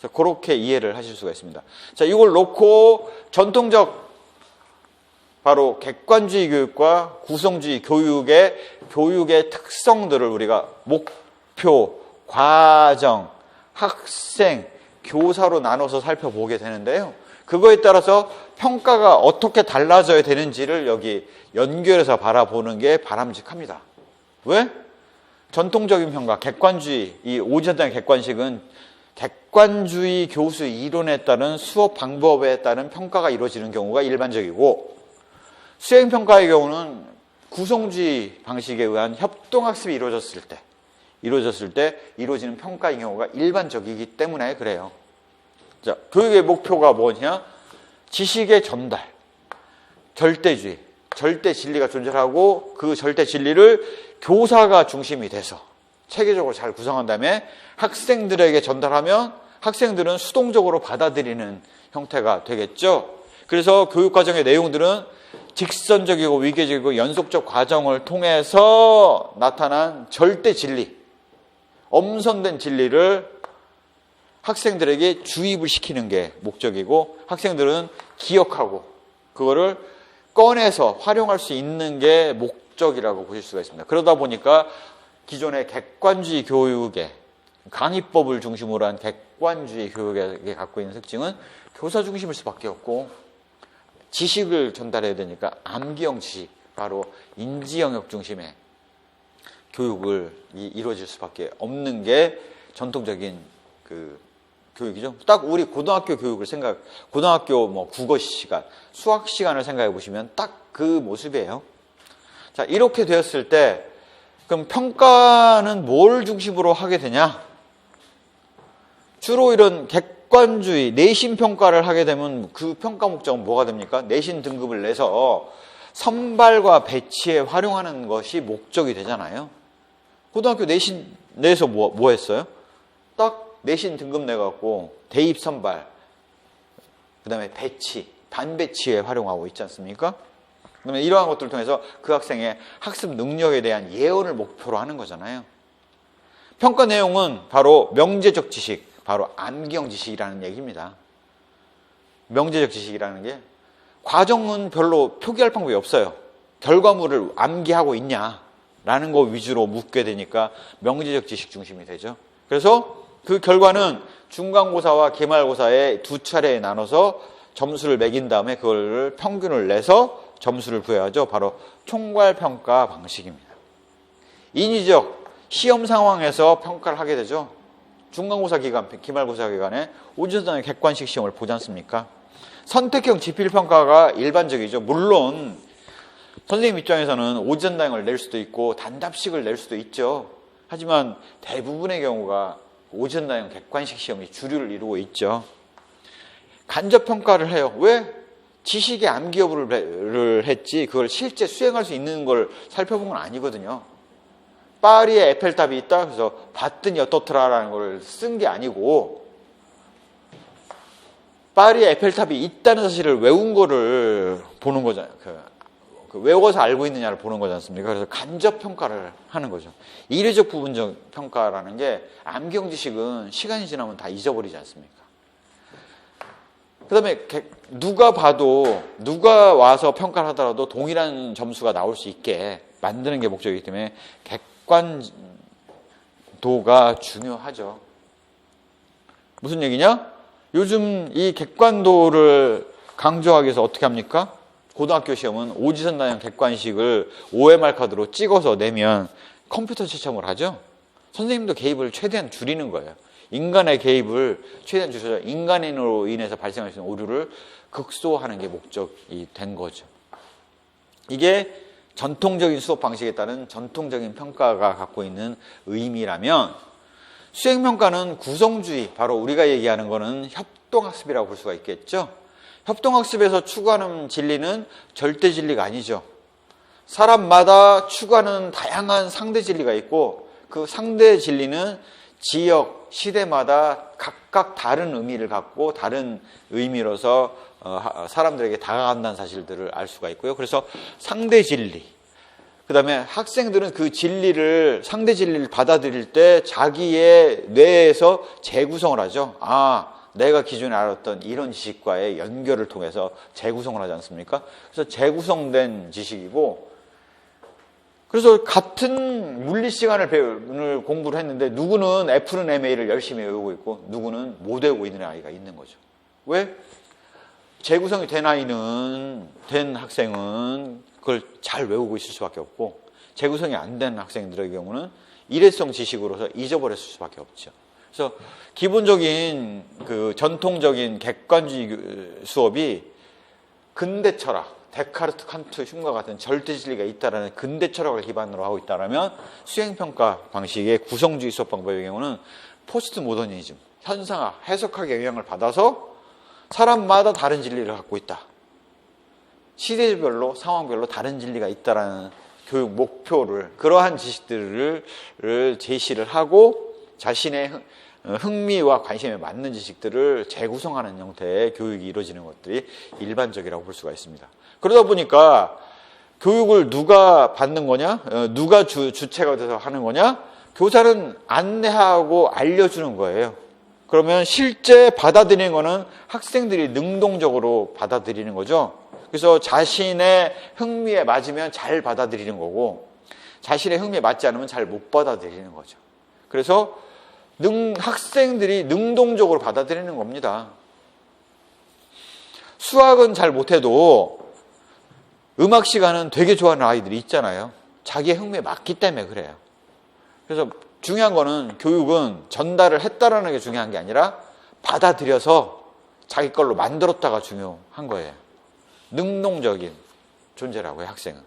자, 그렇게 이해를 하실 수가 있습니다. 자, 이걸 놓고 전통적 바로 객관주의 교육과 구성주의 교육의 특성들을 우리가 목표, 과정, 학생, 교사로 나눠서 살펴보게 되는데요. 그거에 따라서 평가가 어떻게 달라져야 되는지를 여기 연결해서 바라보는 게 바람직합니다. 왜? 전통적인 평가, 객관주의, 이 오지선다형 객관식은 객관주의 교수 이론에 따른 수업 방법에 따른 평가가 이루어지는 경우가 일반적이고 수행평가의 경우는 구성주의 방식에 의한 협동학습이 이루어졌을 때 이루어지는 평가의 경우가 일반적이기 때문에 그래요. 자, 교육의 목표가 뭐냐? 지식의 전달, 절대주의, 절대 진리가 존재하고 그 절대 진리를 교사가 중심이 돼서 체계적으로 잘 구성한 다음에 학생들에게 전달하면 학생들은 수동적으로 받아들이는 형태가 되겠죠. 그래서 교육과정의 내용들은 직선적이고 위계적이고 연속적 과정을 통해서 나타난 절대 진리, 엄선된 진리를 학생들에게 주입을 시키는 게 목적이고 학생들은 기억하고 그거를 꺼내서 활용할 수 있는 게 목적이라고 보실 수가 있습니다. 그러다 보니까 기존의 객관주의 교육의 강의법을 중심으로 한 객관주의 교육에 갖고 있는 특징은 교사 중심일 수밖에 없고 지식을 전달해야 되니까 암기형 지식, 바로 인지 영역 중심의 교육을 이루어질 수밖에 없는 게 전통적인 그 교육이죠. 딱 우리 고등학교 교육을 고등학교 뭐 국어 시간, 수학 시간을 생각해 보시면 딱 그 모습이에요. 자, 이렇게 되었을 때 그럼 평가는 뭘 중심으로 하게 되냐? 주로 이런 객관주의, 내신 평가를 하게 되면 그 평가 목적은 뭐가 됩니까? 내신 등급을 내서 선발과 배치에 활용하는 것이 목적이 되잖아요. 고등학교 내신 내서 뭐 했어요? 딱 내신 등급 내갖고 대입 선발, 그 다음에 배치, 반배치에 활용하고 있지 않습니까? 그러면 이러한 것들을 통해서 그 학생의 학습 능력에 대한 예언을 목표로 하는 거잖아요. 평가 내용은 바로 명제적 지식, 바로 암기형 지식이라는 얘기입니다. 명제적 지식이라는 게 과정은 별로 표기할 방법이 없어요. 결과물을 암기하고 있냐라는 거 위주로 묻게 되니까 명제적 지식 중심이 되죠. 그래서 그 결과는 중간고사와 기말고사에 두 차례에 나눠서 점수를 매긴 다음에 그걸 평균을 내서 점수를 부여하죠. 바로 총괄평가 방식입니다. 인위적 시험 상황에서 평가를 하게 되죠. 중간고사 기간, 기말고사 기간에 오지선의 객관식 시험을 보지 않습니까? 선택형 지필평가가 일반적이죠. 물론 선생님 입장에서는 오지선다형을 낼 수도 있고 단답식을 낼 수도 있죠. 하지만 대부분의 경우가 오지선다형 객관식 시험이 주류를 이루고 있죠. 간접평가를 해요. 왜? 지식의 암기 여부를 했지 그걸 실제 수행할 수 있는 걸 살펴본 건 아니거든요. 파리에 에펠탑이 있다. 그래서 봤더니 어떻더라라는 걸 쓴 게 아니고 파리에 에펠탑이 있다는 사실을 외운 거를 보는 거잖아요. 그 외워서 알고 있느냐를 보는 거지 않습니까? 그래서 간접 평가를 하는 거죠. 이례적 부분적 평가라는 게 암기형 지식은 시간이 지나면 다 잊어버리지 않습니까? 그 다음에 누가 봐도 누가 와서 평가를 하더라도 동일한 점수가 나올 수 있게 만드는 게 목적이기 때문에 객관도가 중요하죠. 무슨 얘기냐? 요즘 이 객관도를 강조하기 위해서 어떻게 합니까? 고등학교 시험은 오지선다형 객관식을 OMR 카드로 찍어서 내면 컴퓨터 채점을 하죠. 선생님도 개입을 최대한 줄이는 거예요. 인간의 개입을 최대한 줄여서 인간인으로 인해서 발생할 수 있는 오류를 극소화하는 게 목적이 된 거죠. 이게 전통적인 수업 방식에 따른 전통적인 평가가 갖고 있는 의미라면 수행평가는 구성주의, 바로 우리가 얘기하는 거는 협동학습이라고 볼 수가 있겠죠. 협동학습에서 추구하는 진리는 절대 진리가 아니죠. 사람마다 추구하는 다양한 상대 진리가 있고 그 상대 진리는 지역, 시대마다 각각 다른 의미를 갖고 다른 의미로서 사람들에게 다가간다는 사실들을 알 수가 있고요. 그래서 상대 진리, 그 다음에 학생들은 그 진리를, 상대 진리를 받아들일 때 자기의 뇌에서 재구성을 하죠. 내가 기존에 알았던 이런 지식과의 연결을 통해서 재구성을 하지 않습니까? 그래서 재구성된 지식이고, 그래서 같은 물리 시간을 공부를 했는데 누구는 F는 MA를 열심히 외우고 있고 누구는 못 외우고 있는 아이가 있는 거죠. 왜? 재구성이 된 학생은 그걸 잘 외우고 있을 수밖에 없고 재구성이 안 된 학생들의 경우는 일회성 지식으로서 잊어버렸을 수밖에 없죠. 그래서 기본적인 그 전통적인 객관주의 수업이 근대 철학, 데카르트, 칸트, 흉과 같은 절대 진리가 있다라는 근대 철학을 기반으로 하고 있다라면 수행평가 방식의 구성주의 수업 방법의 경우는 포스트 모더니즘, 현상학, 해석학의 영향을 받아서 사람마다 다른 진리를 갖고 있다. 시대별로, 상황별로 다른 진리가 있다라는 교육 목표를, 그러한 지식들을 제시를 하고 자신의 흥미와 관심에 맞는 지식들을 재구성하는 형태의 교육이 이루어지는 것들이 일반적이라고 볼 수가 있습니다. 그러다 보니까 교육을 누가 받는 거냐? 누가 주체가 돼서 하는 거냐? 교사는 안내하고 알려주는 거예요. 그러면 실제 받아들이는 거는 학생들이 능동적으로 받아들이는 거죠. 그래서 자신의 흥미에 맞으면 잘 받아들이는 거고 자신의 흥미에 맞지 않으면 잘 못 받아들이는 거죠. 그래서 학생들이 능동적으로 받아들이는 겁니다. 수학은 잘 못해도 음악 시간은 되게 좋아하는 아이들이 있잖아요. 자기의 흥미에 맞기 때문에 그래요. 그래서 중요한 거는 교육은 전달을 했다라는 게 중요한 게 아니라 받아들여서 자기 걸로 만들었다가 중요한 거예요. 능동적인 존재라고요, 학생은.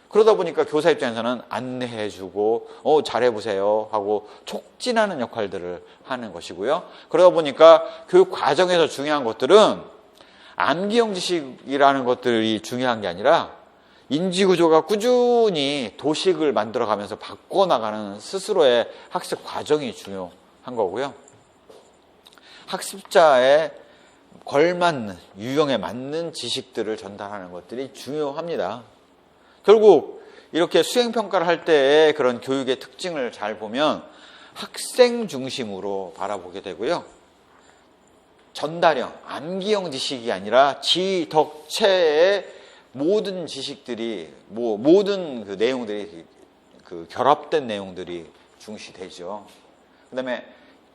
그러다 보니까 교사 입장에서는 안내해주고 잘해보세요 하고 촉진하는 역할들을 하는 것이고요. 그러다 보니까 교육 과정에서 중요한 것들은 암기형 지식이라는 것들이 중요한 게 아니라 인지구조가 꾸준히 도식을 만들어가면서 바꿔나가는 스스로의 학습 과정이 중요한 거고요. 학습자의 걸맞는, 유형에 맞는 지식들을 전달하는 것들이 중요합니다. 결국 이렇게 수행평가를 할 때의 그런 교육의 특징을 잘 보면 학생 중심으로 바라보게 되고요. 전달형, 암기형 지식이 아니라 지덕체의 모든 지식들이, 모든 그 내용들이, 그 결합된 내용들이 중시되죠. 그 다음에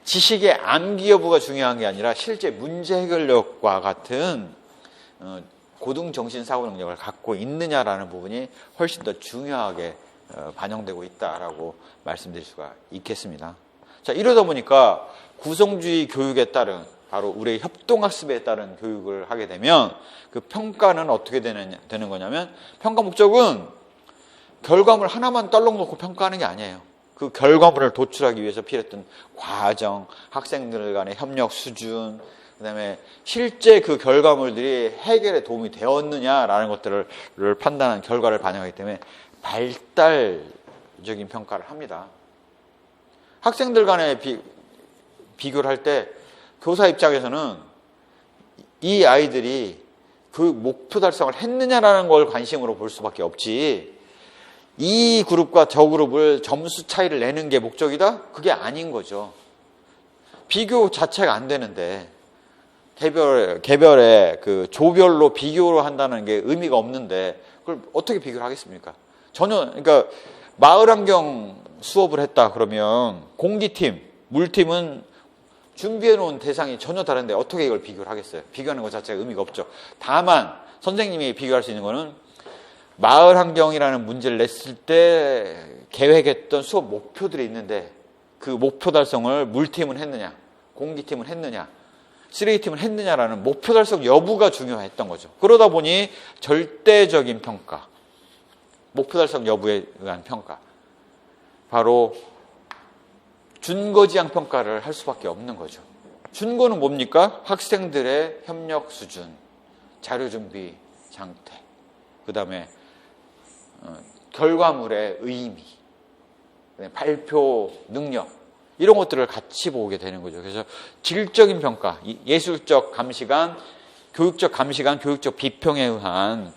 지식의 암기 여부가 중요한 게 아니라 실제 문제 해결력과 같은 고등정신사고 능력을 갖고 있느냐라는 부분이 훨씬 더 중요하게 반영되고 있다라고 말씀드릴 수가 있겠습니다. 자, 이러다 보니까 구성주의 교육에 따른, 바로 우리의 협동학습에 따른 교육을 하게 되면 그 평가는 어떻게 되는 거냐면, 평가 목적은 결과물 하나만 떨렁 놓고 평가하는 게 아니에요. 그 결과물을 도출하기 위해서 필요했던 과정, 학생들 간의 협력 수준, 그 다음에 실제 그 결과물들이 해결에 도움이 되었느냐라는 것들을 판단한 결과를 반영하기 때문에 발달적인 평가를 합니다. 학생들 간의 비교를 할 때 교사 입장에서는 이 아이들이 그 목표 달성을 했느냐라는 걸 관심으로 볼 수밖에 없지, 이 그룹과 저 그룹을 점수 차이를 내는 게 목적이다? 그게 아닌 거죠. 비교 자체가 안 되는데, 개별의 그 조별로 비교를 한다는 게 의미가 없는데 그걸 어떻게 비교를 하겠습니까? 전혀. 그러니까 마을 환경 수업을 했다 그러면 공기팀, 물팀은 준비해 놓은 대상이 전혀 다른데 어떻게 이걸 비교를 하겠어요? 비교하는 것 자체가 의미가 없죠. 다만 선생님이 비교할 수 있는 거는 마을 환경이라는 문제를 냈을 때 계획했던 수업 목표들이 있는데 그 목표 달성을 물팀은 했느냐, 공기팀은 했느냐, 쓰레기팀은 했느냐라는 목표 달성 여부가 중요했던 거죠. 그러다 보니 절대적인 평가, 목표 달성 여부에 의한 평가, 바로 준거지향 평가를 할 수밖에 없는 거죠. 준거는 뭡니까? 학생들의 협력 수준, 자료 준비 상태, 그 다음에 결과물의 의미, 발표 능력, 이런 것들을 같이 보게 되는 거죠. 그래서 질적인 평가, 예술적 감시관, 교육적 감시관, 교육적 비평에 의한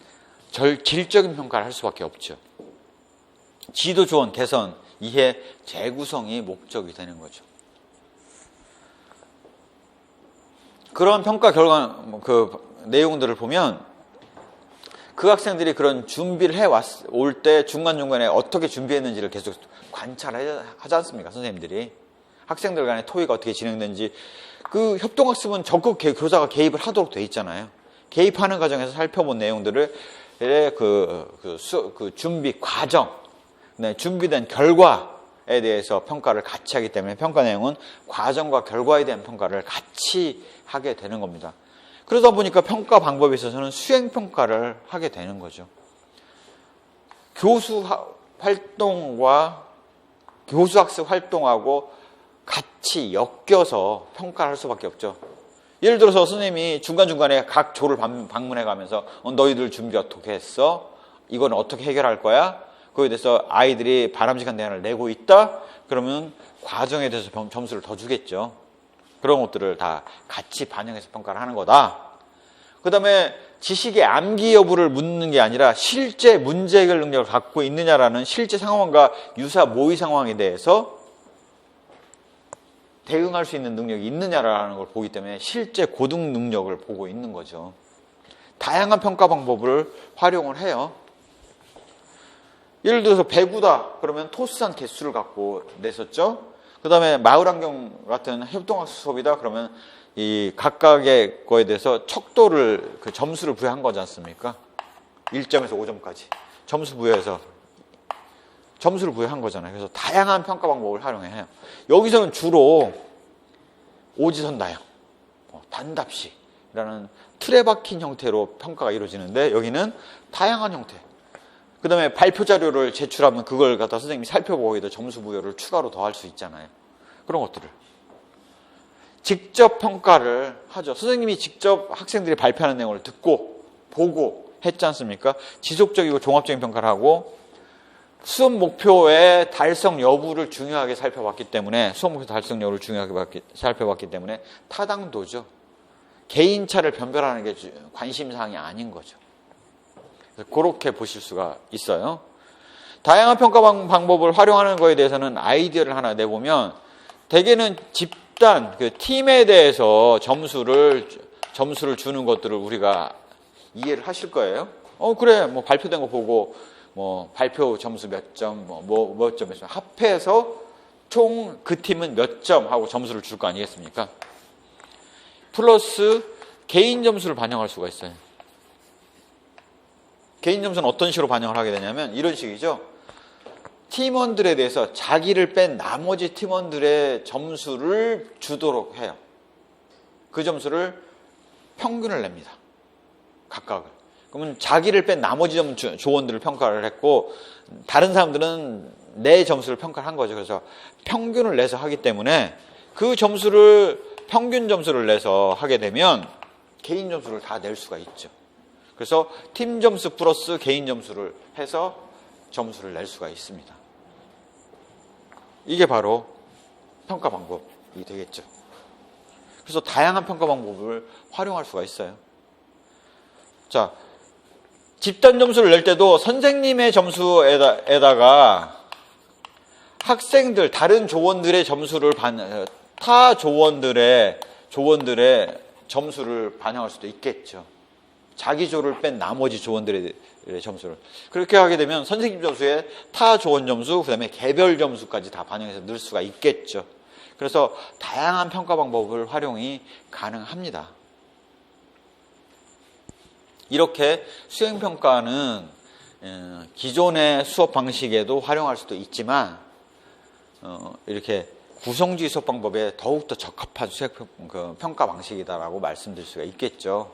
질적인 평가를 할 수밖에 없죠. 지도 조언, 개선, 이해, 재구성이 목적이 되는 거죠. 그런 평가 결과, 그 내용들을 보면 그 학생들이 그런 준비를 해올 때 중간중간에 어떻게 준비했는지를 계속 관찰하지 않습니까? 선생님들이. 학생들 간의 토의가 어떻게 진행되는지. 그 협동학습은 적극 교사가 개입을 하도록 돼 있잖아요. 개입하는 과정에서 살펴본 내용들을 그 준비 과정, 준비된 결과에 대해서 평가를 같이 하기 때문에 평가 내용은 과정과 결과에 대한 평가를 같이 하게 되는 겁니다. 그러다 보니까 평가 방법에 있어서는 수행평가를 하게 되는 거죠. 교수 활동과 교수학습 활동하고 같이 엮여서 평가를 할 수밖에 없죠. 예를 들어서 선생님이 중간중간에 각 조를 방문해 가면서 너희들 준비 어떻게 했어? 이건 어떻게 해결할 거야? 거기에 대해서 아이들이 바람직한 대안을 내고 있다? 그러면 과정에 대해서 점수를 더 주겠죠. 그런 것들을 다 같이 반영해서 평가를 하는 거다. 그 다음에 지식의 암기 여부를 묻는 게 아니라 실제 문제 해결 능력을 갖고 있느냐라는 실제 상황과 유사 모의 상황에 대해서 대응할 수 있는 능력이 있느냐라는 걸 보기 때문에 실제 고등 능력을 보고 있는 거죠. 다양한 평가 방법을 활용을 해요. 예를 들어서 배구다 그러면 토스한 개수를 갖고 냈었죠. 그 다음에 마을 환경 같은 협동학습 수업이다 그러면 이 각각의 거에 대해서 척도를, 그 점수를 부여한 거지 않습니까? 1점에서 5점까지 점수 부여해서 점수를 부여한 거잖아요. 그래서 다양한 평가 방법을 활용해요. 여기서는 주로 오지선다형, 단답식이라는 틀에 박힌 형태로 평가가 이루어지는데 여기는 다양한 형태. 그 다음에 발표 자료를 제출하면 그걸 갖다 선생님이 살펴보고 거기다 점수 부여를 추가로 더할 수 있잖아요. 그런 것들을. 직접 평가를 하죠. 선생님이 직접 학생들이 발표하는 내용을 듣고 보고 했지 않습니까? 지속적이고 종합적인 평가를 하고 수업 목표의 달성 여부를 중요하게 살펴봤기 때문에 수업 목표 달성 여부를 중요하게 살펴봤기 때문에 타당도죠. 개인차를 변별하는 게 관심사항이 아닌 거죠. 그래서 그렇게 보실 수가 있어요. 다양한 평가 방법을 활용하는 거에 대해서는 아이디어를 하나 내보면 대개는 집단, 그 팀에 대해서 점수를 주는 것들을 우리가 이해를 하실 거예요. 그래, 뭐 발표된 거 보고 뭐 발표 점수 몇 점, 몇 점 합해서 총 그 팀은 몇 점 하고 점수를 줄 거 아니겠습니까? 플러스 개인 점수를 반영할 수가 있어요. 개인 점수는 어떤 식으로 반영을 하게 되냐면 이런 식이죠. 팀원들에 대해서 자기를 뺀 나머지 팀원들의 점수를 주도록 해요. 그 점수를 평균을 냅니다. 각각을. 그러면 자기를 뺀 나머지 조원들을 평가를 했고 다른 사람들은 내 점수를 평가를 한 거죠. 그래서 평균을 내서 하기 때문에 그 점수를 평균 점수를 내서 하게 되면 개인 점수를 다 낼 수가 있죠. 그래서 팀 점수 플러스 개인 점수를 해서 점수를 낼 수가 있습니다. 이게 바로 평가 방법이 되겠죠. 그래서 다양한 평가 방법을 활용할 수가 있어요. 자, 집단 점수를 낼 때도 선생님의 점수에다가 학생들, 다른 조원들의 점수를 타 조원들의 점수를 반영할 수도 있겠죠. 자기 조를 뺀 나머지 조원들의 점수를. 그렇게 하게 되면 선생님 점수에 타 조원 점수, 그 다음에 개별 점수까지 다 반영해서 넣을 수가 있겠죠. 그래서 다양한 평가 방법을 활용이 가능합니다. 이렇게 수행평가는 기존의 수업 방식에도 활용할 수도 있지만 이렇게 구성주의 수업 방법에 더욱더 적합한 평가 방식이다라고 말씀드릴 수가 있겠죠.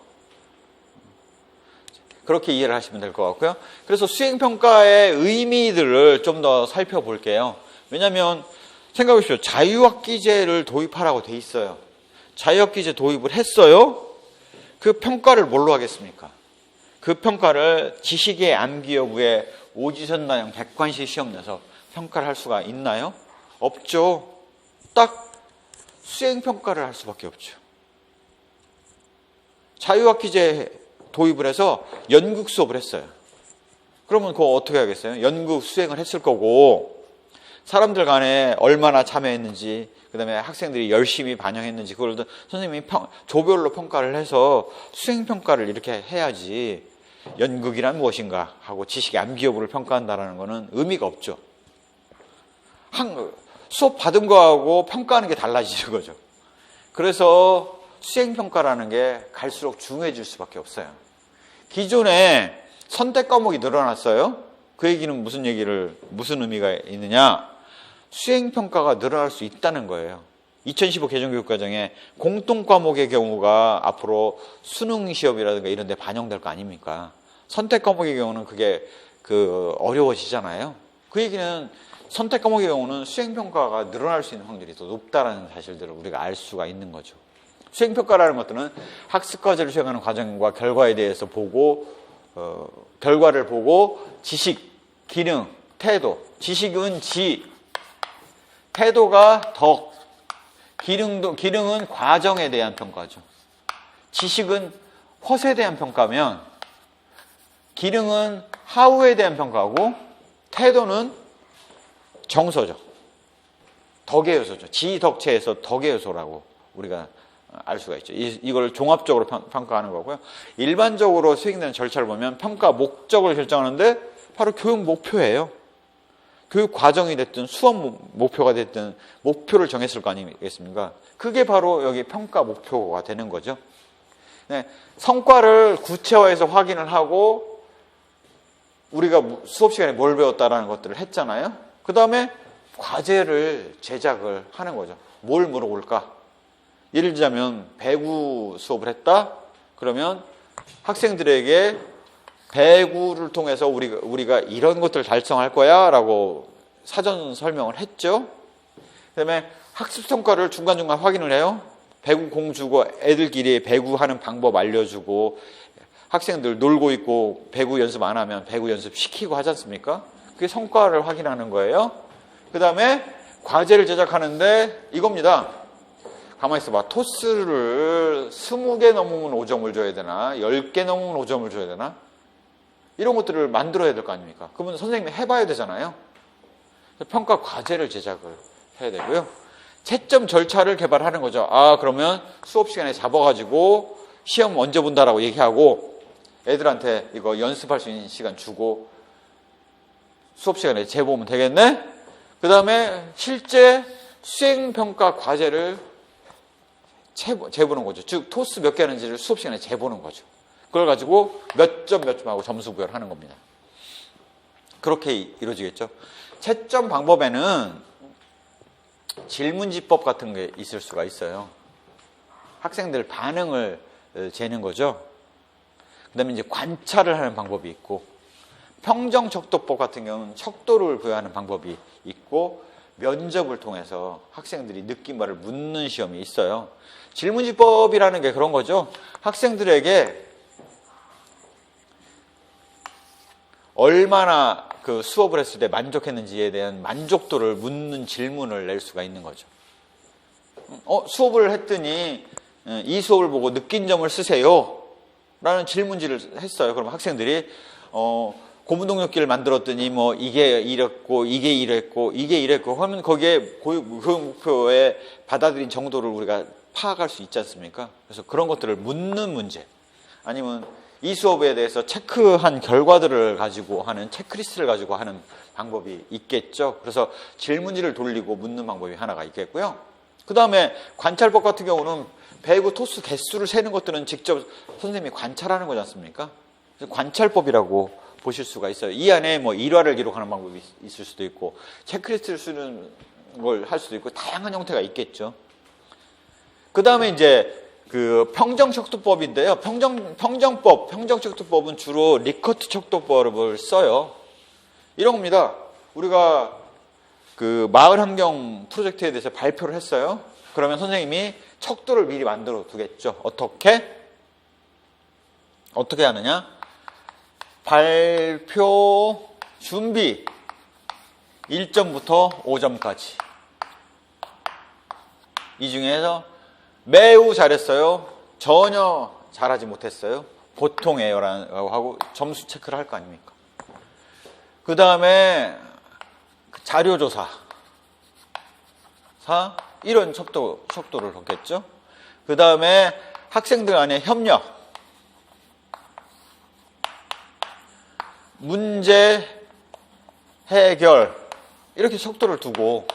그렇게 이해를 하시면 될 것 같고요. 그래서 수행평가의 의미들을 좀 더 살펴볼게요. 왜냐하면 생각해 보십시오. 자유학기제를 도입하라고 돼 있어요. 자유학기제 도입을 했어요. 그 평가를 뭘로 하겠습니까? 그 평가를 지식의 암기 여부에 오지선다형 백관식 시험 내서 평가를 할 수가 있나요? 없죠. 딱 수행평가를 할 수밖에 없죠. 자유학기제 도입을 해서 연극 수업을 했어요. 그러면 그거 어떻게 하겠어요? 연극 수행을 했을 거고 사람들 간에 얼마나 참여했는지 그 다음에 학생들이 열심히 반영했는지 그걸 선생님이 조별로 평가를 해서 수행평가를 이렇게 해야지 연극이란 무엇인가 하고 지식의 암기 여부를 평가한다는 거는 의미가 없죠. 수업 받은 거하고 평가하는 게 달라지는 거죠. 그래서 수행평가라는 게 갈수록 중요해질 수밖에 없어요. 기존에 선택 과목이 늘어났어요. 그 얘기는 무슨 의미가 있느냐? 수행평가가 늘어날 수 있다는 거예요. 2015 개정교육과정에 공통 과목의 경우가 앞으로 수능 시험이라든가 이런 데 반영될 거 아닙니까? 선택 과목의 경우는 그게 어려워지잖아요. 그 얘기는 선택 과목의 경우는 수행평가가 늘어날 수 있는 확률이 더 높다는 사실들을 우리가 알 수가 있는 거죠. 수행평가라는 것들은 학습 과제를 수행하는 과정과 결과에 대해서 결과를 보고 지식, 기능, 태도, 지식은 지, 태도가 덕, 기능은 과정에 대한 평가죠. 지식은 헛에 대한 평가면 기능은 하우에 대한 평가고 태도는 정서죠. 덕의 요소죠. 지덕체에서 덕의 요소라고 우리가 알 수가 있죠. 이걸 종합적으로 평가하는 거고요. 일반적으로 수행되는 절차를 보면 평가 목적을 결정하는데 바로 교육 목표예요. 교육 과정이 됐든 수업 목표가 됐든 목표를 정했을 거 아니겠습니까? 그게 바로 여기 평가 목표가 되는 거죠. 네, 성과를 구체화해서 확인을 하고 우리가 수업 시간에 뭘 배웠다라는 것들을 했잖아요. 그 다음에 과제를 제작을 하는 거죠. 뭘 물어볼까? 예를 들자면 배구 수업을 했다? 그러면 학생들에게 배구를 통해서 우리가 이런 것들을 달성할 거야 라고 사전 설명을 했죠. 그 다음에 학습성과를 중간중간 확인을 해요. 배구 공 주고 애들끼리 배구하는 방법 알려주고 학생들 놀고 있고 배구 연습 안 하면 배구 연습 시키고 하지 않습니까? 그게 성과를 확인하는 거예요. 그 다음에 과제를 제작하는데 이겁니다. 가만히 있어봐. 토스를 20개 넘으면 5점을 줘야 되나? 10개 넘으면 5점을 줘야 되나? 이런 것들을 만들어야 될 거 아닙니까? 그러면 선생님이 해봐야 되잖아요. 평가 과제를 제작을 해야 되고요. 채점 절차를 개발하는 거죠. 아, 그러면 수업 시간에 잡아가지고 시험 언제 본다라고 얘기하고 애들한테 이거 연습할 수 있는 시간 주고 수업 시간에 재보면 되겠네? 그 다음에 실제 수행평가 과제를 재보는 거죠. 즉, 토스 몇 개 하는지를 수업 시간에 재보는 거죠. 그걸 가지고 몇 점 하고 점수 부여를 하는 겁니다. 그렇게 이루어지겠죠. 채점 방법에는 질문지법 같은 게 있을 수가 있어요. 학생들 반응을 재는 거죠. 그 다음에 이제 관찰을 하는 방법이 있고, 평정척도법 같은 경우는 척도를 부여하는 방법이 있고, 면접을 통해서 학생들이 느낀 바를 묻는 시험이 있어요. 질문지법이라는 게 그런 거죠. 학생들에게 얼마나 그 수업을 했을 때 만족했는지에 대한 만족도를 묻는 질문을 낼 수가 있는 거죠. 수업을 했더니 이 수업을 보고 느낀 점을 쓰세요 라는 질문지를 했어요. 그럼 학생들이 고무동력기를 만들었더니 뭐 이게 이랬고 이게 이랬고 이게 이랬고 하면 거기에 그 목표에 받아들인 정도를 우리가 파악할 수 있지 않습니까? 그래서 그런 것들을 묻는 문제, 아니면 이 수업에 대해서 체크한 결과들을 가지고 하는 체크리스트를 가지고 하는 방법이 있겠죠. 그래서 질문지를 돌리고 묻는 방법이 하나가 있겠고요. 그 다음에 관찰법 같은 경우는 배구 토스 개수를 세는 것들은 직접 선생님이 관찰하는 거지 않습니까? 그래서 관찰법이라고 보실 수가 있어요. 이 안에 뭐 일화를 기록하는 방법이 있을 수도 있고, 체크리스트를 쓰는 걸 할 수도 있고, 다양한 형태가 있겠죠. 그 다음에 이제 그 평정척도법인데요. 평정척도법은 주로 리커트 척도법을 써요. 이런 겁니다. 우리가 그 마을 환경 프로젝트에 대해서 발표를 했어요. 그러면 선생님이 척도를 미리 만들어 두겠죠. 어떻게 하느냐? 발표 준비 1점부터 5점까지. 이 중에서 매우 잘했어요, 전혀 잘하지 못했어요, 보통이에요라고 하고 점수 체크를 할 거 아닙니까? 그 다음에 자료조사 이런 척도를 놓겠죠. 그 다음에 학생들 간의 협력, 문제 해결, 이렇게 척도를 두고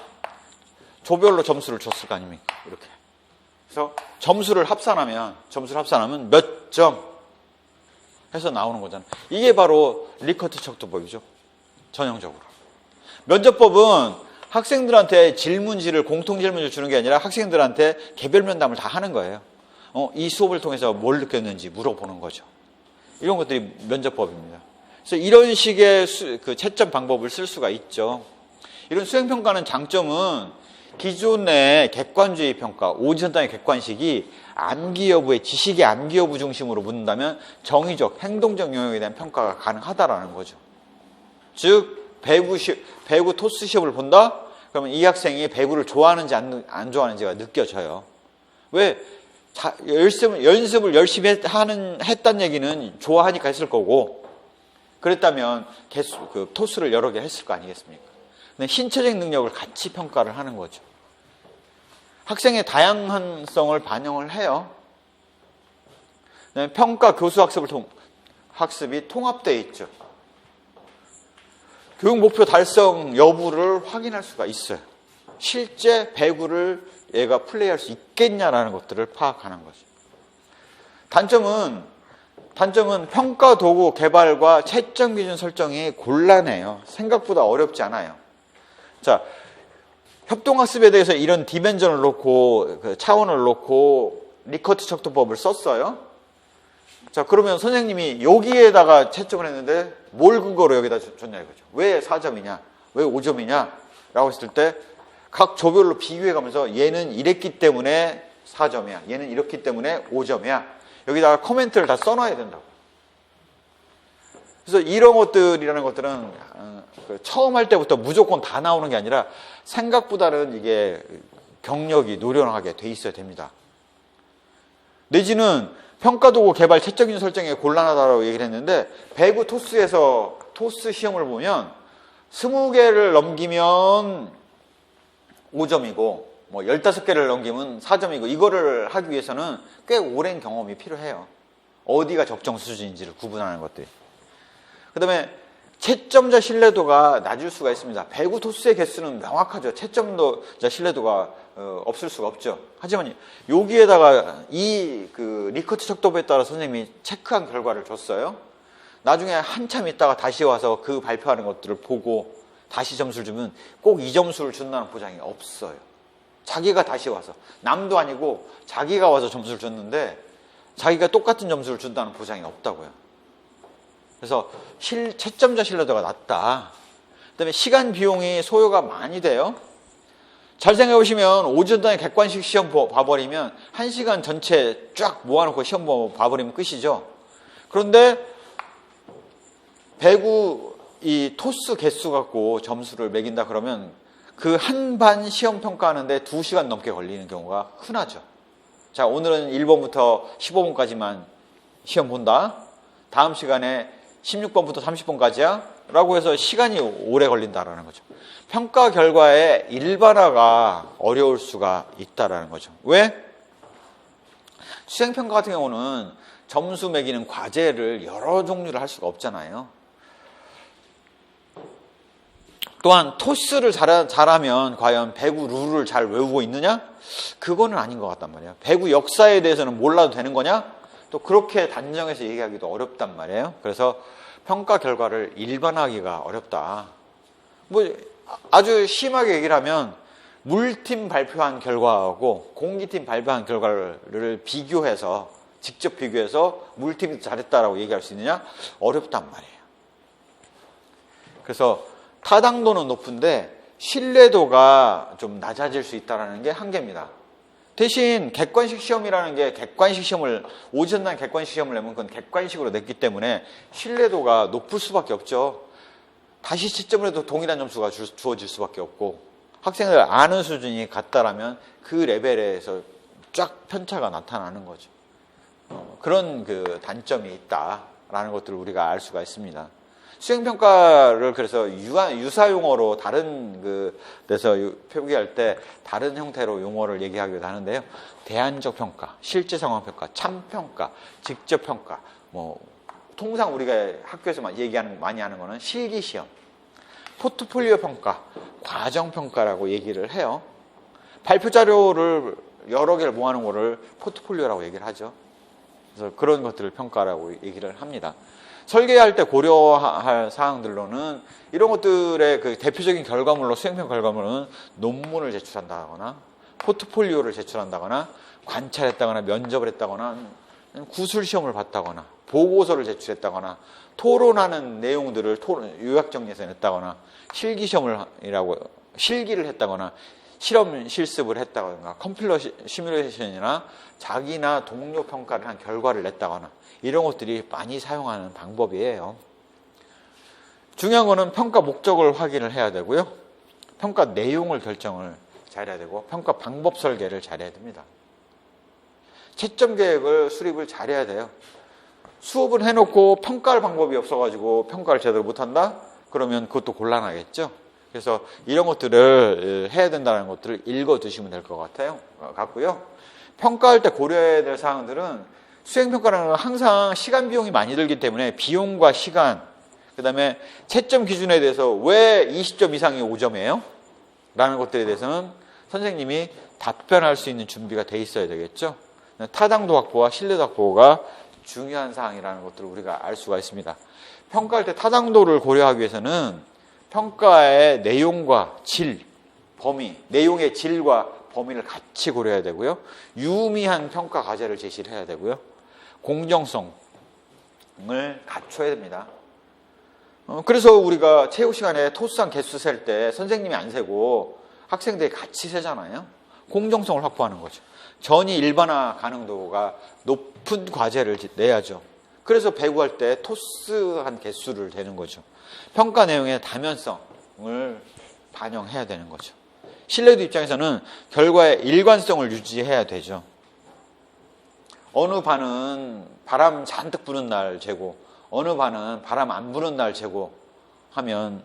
조별로 점수를 줬을 거 아닙니까? 이렇게. 그래서 점수를 합산하면 몇 점 해서 나오는 거잖아요. 이게 바로 리커트 척도법이죠. 전형적으로. 면접법은 학생들한테 공통 질문지를 주는 게 아니라 학생들한테 개별 면담을 다 하는 거예요. 이 수업을 통해서 뭘 느꼈는지 물어보는 거죠. 이런 것들이 면접법입니다. 그래서 이런 식의 그 채점 방법을 쓸 수가 있죠. 이런 수행평가는 장점은 기존의 객관주의 평가, 오디션 단위 객관식이 암기 여부의 지식의 암기 여부 중심으로 묻는다면 정의적, 행동적 영역에 대한 평가가 가능하다라는 거죠. 즉, 배구 토스 시험을 본다? 그러면 이 학생이 배구를 좋아하는지 안 좋아하는지가 느껴져요. 왜? 연습을 열심히 했다는 얘기는 좋아하니까 했을 거고, 그랬다면 토스를 여러 개 했을 거 아니겠습니까? 근데 신체적 능력을 같이 평가를 하는 거죠. 학생의 다양성을 반영을 해요. 평가 교수 학습이 통합되어 있죠. 교육 목표 달성 여부를 확인할 수가 있어요. 실제 배구를 얘가 플레이할 수 있겠냐라는 것들을 파악하는 거죠. 단점은 평가 도구 개발과 채점 기준 설정이 곤란해요. 생각보다 어렵지 않아요. 자, 협동학습에 대해서 이런 디멘전을 놓고, 차원을 놓고 리커트 척도법을 썼어요. 자, 그러면 선생님이 여기에다가 채점을 했는데 뭘 근거로 여기다 줬냐 이거죠. 왜 4점이냐? 왜 5점이냐? 라고 했을 때 각 조별로 비교해 가면서 얘는 이랬기 때문에 4점이야. 얘는 이렇기 때문에 5점이야. 여기다가 코멘트를 다 써놔야 된다고. 그래서 이런 것들이라는 것들은 처음 할 때부터 무조건 다 나오는 게 아니라 생각보다는 이게 경력이 노련하게 돼 있어야 됩니다. 내지는 평가도구 개발 채점 설정이 곤란하다고 얘기를 했는데 배구 토스에서 토스 시험을 보면 20개를 넘기면 5점이고 뭐 15개를 넘기면 4점이고 이거를 하기 위해서는 꽤 오랜 경험이 필요해요. 어디가 적정 수준인지를 구분하는 것들이. 그 다음에 채점자 신뢰도가 낮을 수가 있습니다. 배구 토스의 개수는 명확하죠. 채점자 신뢰도가 없을 수가 없죠. 하지만 여기에다가 이 리커트 척도부에 따라 선생님이 체크한 결과를 줬어요. 나중에 한참 있다가 다시 와서 그 발표하는 것들을 보고 다시 점수를 주면 꼭 이 점수를 준다는 보장이 없어요. 자기가 다시 와서 남도 아니고 자기가 와서 점수를 줬는데 자기가 똑같은 점수를 준다는 보장이 없다고요. 그래서 채점자 신뢰도가 낮다. 그다음에 시간 비용이 소요가 많이 돼요. 잘 생각해 보시면 오전 단위 객관식 시험 봐버리면 1시간 전체 쫙 모아놓고 시험 봐버리면 끝이죠. 그런데 배구 이 토스 개수 갖고 점수를 매긴다 그러면 그 한 반 시험 평가하는데 2시간 넘게 걸리는 경우가 흔하죠. 자, 오늘은 1번부터 15번까지만 시험 본다. 다음 시간에 16번부터 30번까지야 라고 해서 시간이 오래 걸린다라는 거죠. 평가 결과의 일반화가 어려울 수가 있다라는 거죠. 왜? 수행평가 같은 경우는 점수 매기는 과제를 여러 종류를 할 수가 없잖아요. 또한 토스를 잘하면 과연 배구 룰을 잘 외우고 있느냐? 그거는 아닌 것 같단 말이에요. 배구 역사에 대해서는 몰라도 되는 거냐? 또 그렇게 단정해서 얘기하기도 어렵단 말이에요. 그래서 평가 결과를 일반화하기가 어렵다. 뭐 아주 심하게 얘기를 하면 물팀 발표한 결과하고 공기팀 발표한 결과를 비교해서 직접 비교해서 물팀이 잘했다라고 얘기할 수 있느냐? 어렵단 말이에요. 그래서 타당도는 높은데 신뢰도가 좀 낮아질 수 있다는 게 한계입니다. 대신 객관식 시험이라는 게 객관식 시험을 오전날 객관식 시험을 내면 그건 객관식으로 냈기 때문에 신뢰도가 높을 수밖에 없죠. 다시 채점을 해도 동일한 점수가 주어질 수밖에 없고 학생들 아는 수준이 같다라면 그 레벨에서 쫙 편차가 나타나는 거죠. 그런 단점이 있다라는 것들을 우리가 알 수가 있습니다. 수행평가를 그래서 유사 용어로 다른 데서 표기할 때 다른 형태로 용어를 얘기하기도 하는데요. 대안적 평가, 실제 상황 평가, 참평가, 직접 평가, 통상 우리가 학교에서 많이 하는 거는 실기시험, 포트폴리오 평가, 과정 평가라고 얘기를 해요. 발표 자료를 여러 개를 모아놓은 거를 포트폴리오라고 얘기를 하죠. 그래서 그런 것들을 평가라고 얘기를 합니다. 설계할 때 고려할 사항들로는 이런 것들의 대표적인 결과물로 수행평가 결과물은 논문을 제출한다거나 포트폴리오를 제출한다거나 관찰했다거나 면접을 했다거나 구술시험을 봤다거나 보고서를 제출했다거나 토론하는 내용들을 요약 정리해서 냈다거나 실기를 했다거나 실험 실습을 했다거나 컴퓨터 시뮬레이션이나 자기나 동료 평가를 한 결과를 냈다거나 이런 것들이 많이 사용하는 방법이에요. 중요한 거는 평가 목적을 확인을 해야 되고요. 평가 내용을 결정을 잘해야 되고 평가 방법 설계를 잘해야 됩니다. 채점 계획을 수립을 잘해야 돼요. 수업을 해놓고 평가할 방법이 없어가지고 평가를 제대로 못한다? 그러면 그것도 곤란하겠죠. 그래서 이런 것들을 해야 된다는 것들을 읽어두시면 될 것 같고요. 평가할 때 고려해야 될 사항들은 수행평가는 항상 시간 비용이 많이 들기 때문에 비용과 시간, 그 다음에 채점 기준에 대해서 왜 20점 이상이 5점이에요? 라는 것들에 대해서는 선생님이 답변할 수 있는 준비가 돼 있어야 되겠죠. 타당도 확보와 신뢰도 확보가 중요한 사항이라는 것들을 우리가 알 수가 있습니다. 평가할 때 타당도를 고려하기 위해서는 평가의 내용과 질, 범위, 내용의 질과 범위를 같이 고려해야 되고요. 유의미한 평가 과제를 제시를 해야 되고요. 공정성을 갖춰야 됩니다. 그래서 우리가 체육 시간에 토스상 개수 셀 때 선생님이 안 세고 학생들이 같이 세잖아요. 공정성을 확보하는 거죠. 전이 일반화 가능도가 높은 과제를 내야죠. 그래서 배구할 때 토스한 개수를 대는 거죠. 평가 내용의 다면성을 반영해야 되는 거죠. 신뢰도 입장에서는 결과의 일관성을 유지해야 되죠. 어느 반은 바람 잔뜩 부는 날 재고, 어느 반은 바람 안 부는 날 재고 하면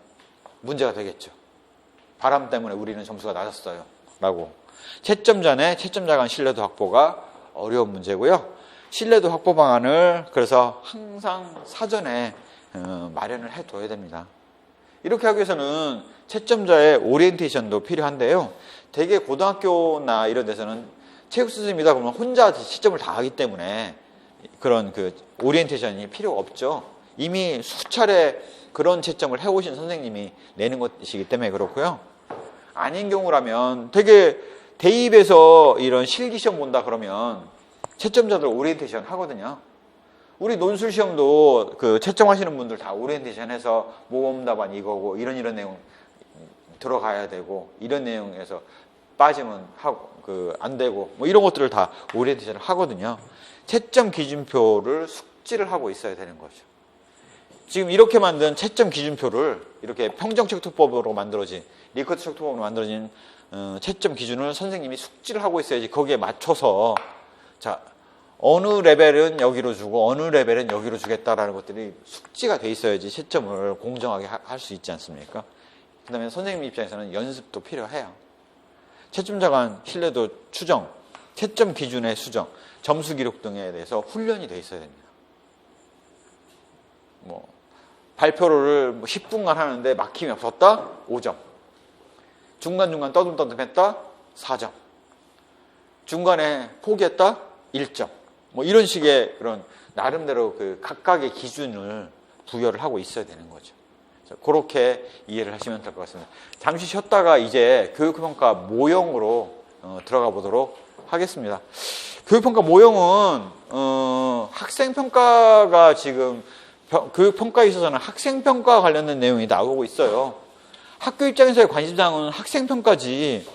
문제가 되겠죠. 바람 때문에 우리는 점수가 낮았어요 라고. 채점자의 채점자 간 신뢰도 확보가 어려운 문제고요. 신뢰도 확보 방안을 그래서 항상 사전에 마련을 해둬야 됩니다. 이렇게 하기 위해서는 채점자의 오리엔테이션도 필요한데요. 대개 고등학교나 이런 데서는 체육 선생님이다 그러면 혼자 시점을 다 하기 때문에 그런 그 오리엔테이션이 필요가 없죠. 이미 수차례 그런 채점을 해오신 선생님이 내는 것이기 때문에 그렇고요. 아닌 경우라면 되게 대입에서 이런 실기시험 본다 그러면 채점자들 오리엔테이션 하거든요. 우리 논술 시험도 그 채점하시는 분들 다 오리엔테이션 해서 모범답안 이거고 이런 내용 들어가야 되고 이런 내용에서 빠지면 하고 안 되고 뭐 이런 것들을 다 오리엔테이션을 하거든요. 채점 기준표를 숙지를 하고 있어야 되는 거죠. 지금 이렇게 만든 채점 기준표를 이렇게 평정책투법으로 만들어진 리커트 책투법으로 만들어진 채점 기준을 선생님이 숙지를 하고 있어야지 거기에 맞춰서 자 어느 레벨은 여기로 주고 어느 레벨은 여기로 주겠다라는 것들이 숙지가 돼 있어야지 채점을 공정하게 할 수 있지 않습니까? 그 다음에 선생님 입장에서는 연습도 필요해요. 채점자 간 신뢰도 추정, 채점 기준의 수정, 점수 기록 등에 대해서 훈련이 돼 있어야 됩니다. 뭐 발표를 10분간 하는데 막힘이 없었다? 5점. 중간중간 떠듬떠듬했다? 4점. 중간에 포기했다? 1점. 뭐 이런 식의 그런 나름대로 그 각각의 기준을 부여를 하고 있어야 되는 거죠. 그렇게 이해를 하시면 될 것 같습니다. 잠시 쉬었다가 이제 교육평가 모형으로 들어가 보도록 하겠습니다. 교육평가 모형은 학생평가가 지금 교육평가에 있어서는 학생평가와 관련된 내용이 나오고 있어요. 학교 입장에서의 관심사항은 학생평가지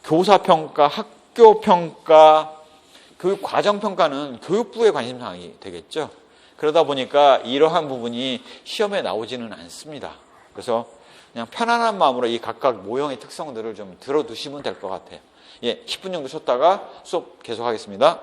교사평가, 학교평가, 교육과정평가는 교육부의 관심사항이 되겠죠. 그러다 보니까 이러한 부분이 시험에 나오지는 않습니다. 그래서 그냥 편안한 마음으로 이 각각 모형의 특성들을 좀 들어두시면 될 것 같아요. 예, 10분 정도 쉬었다가 수업 계속하겠습니다.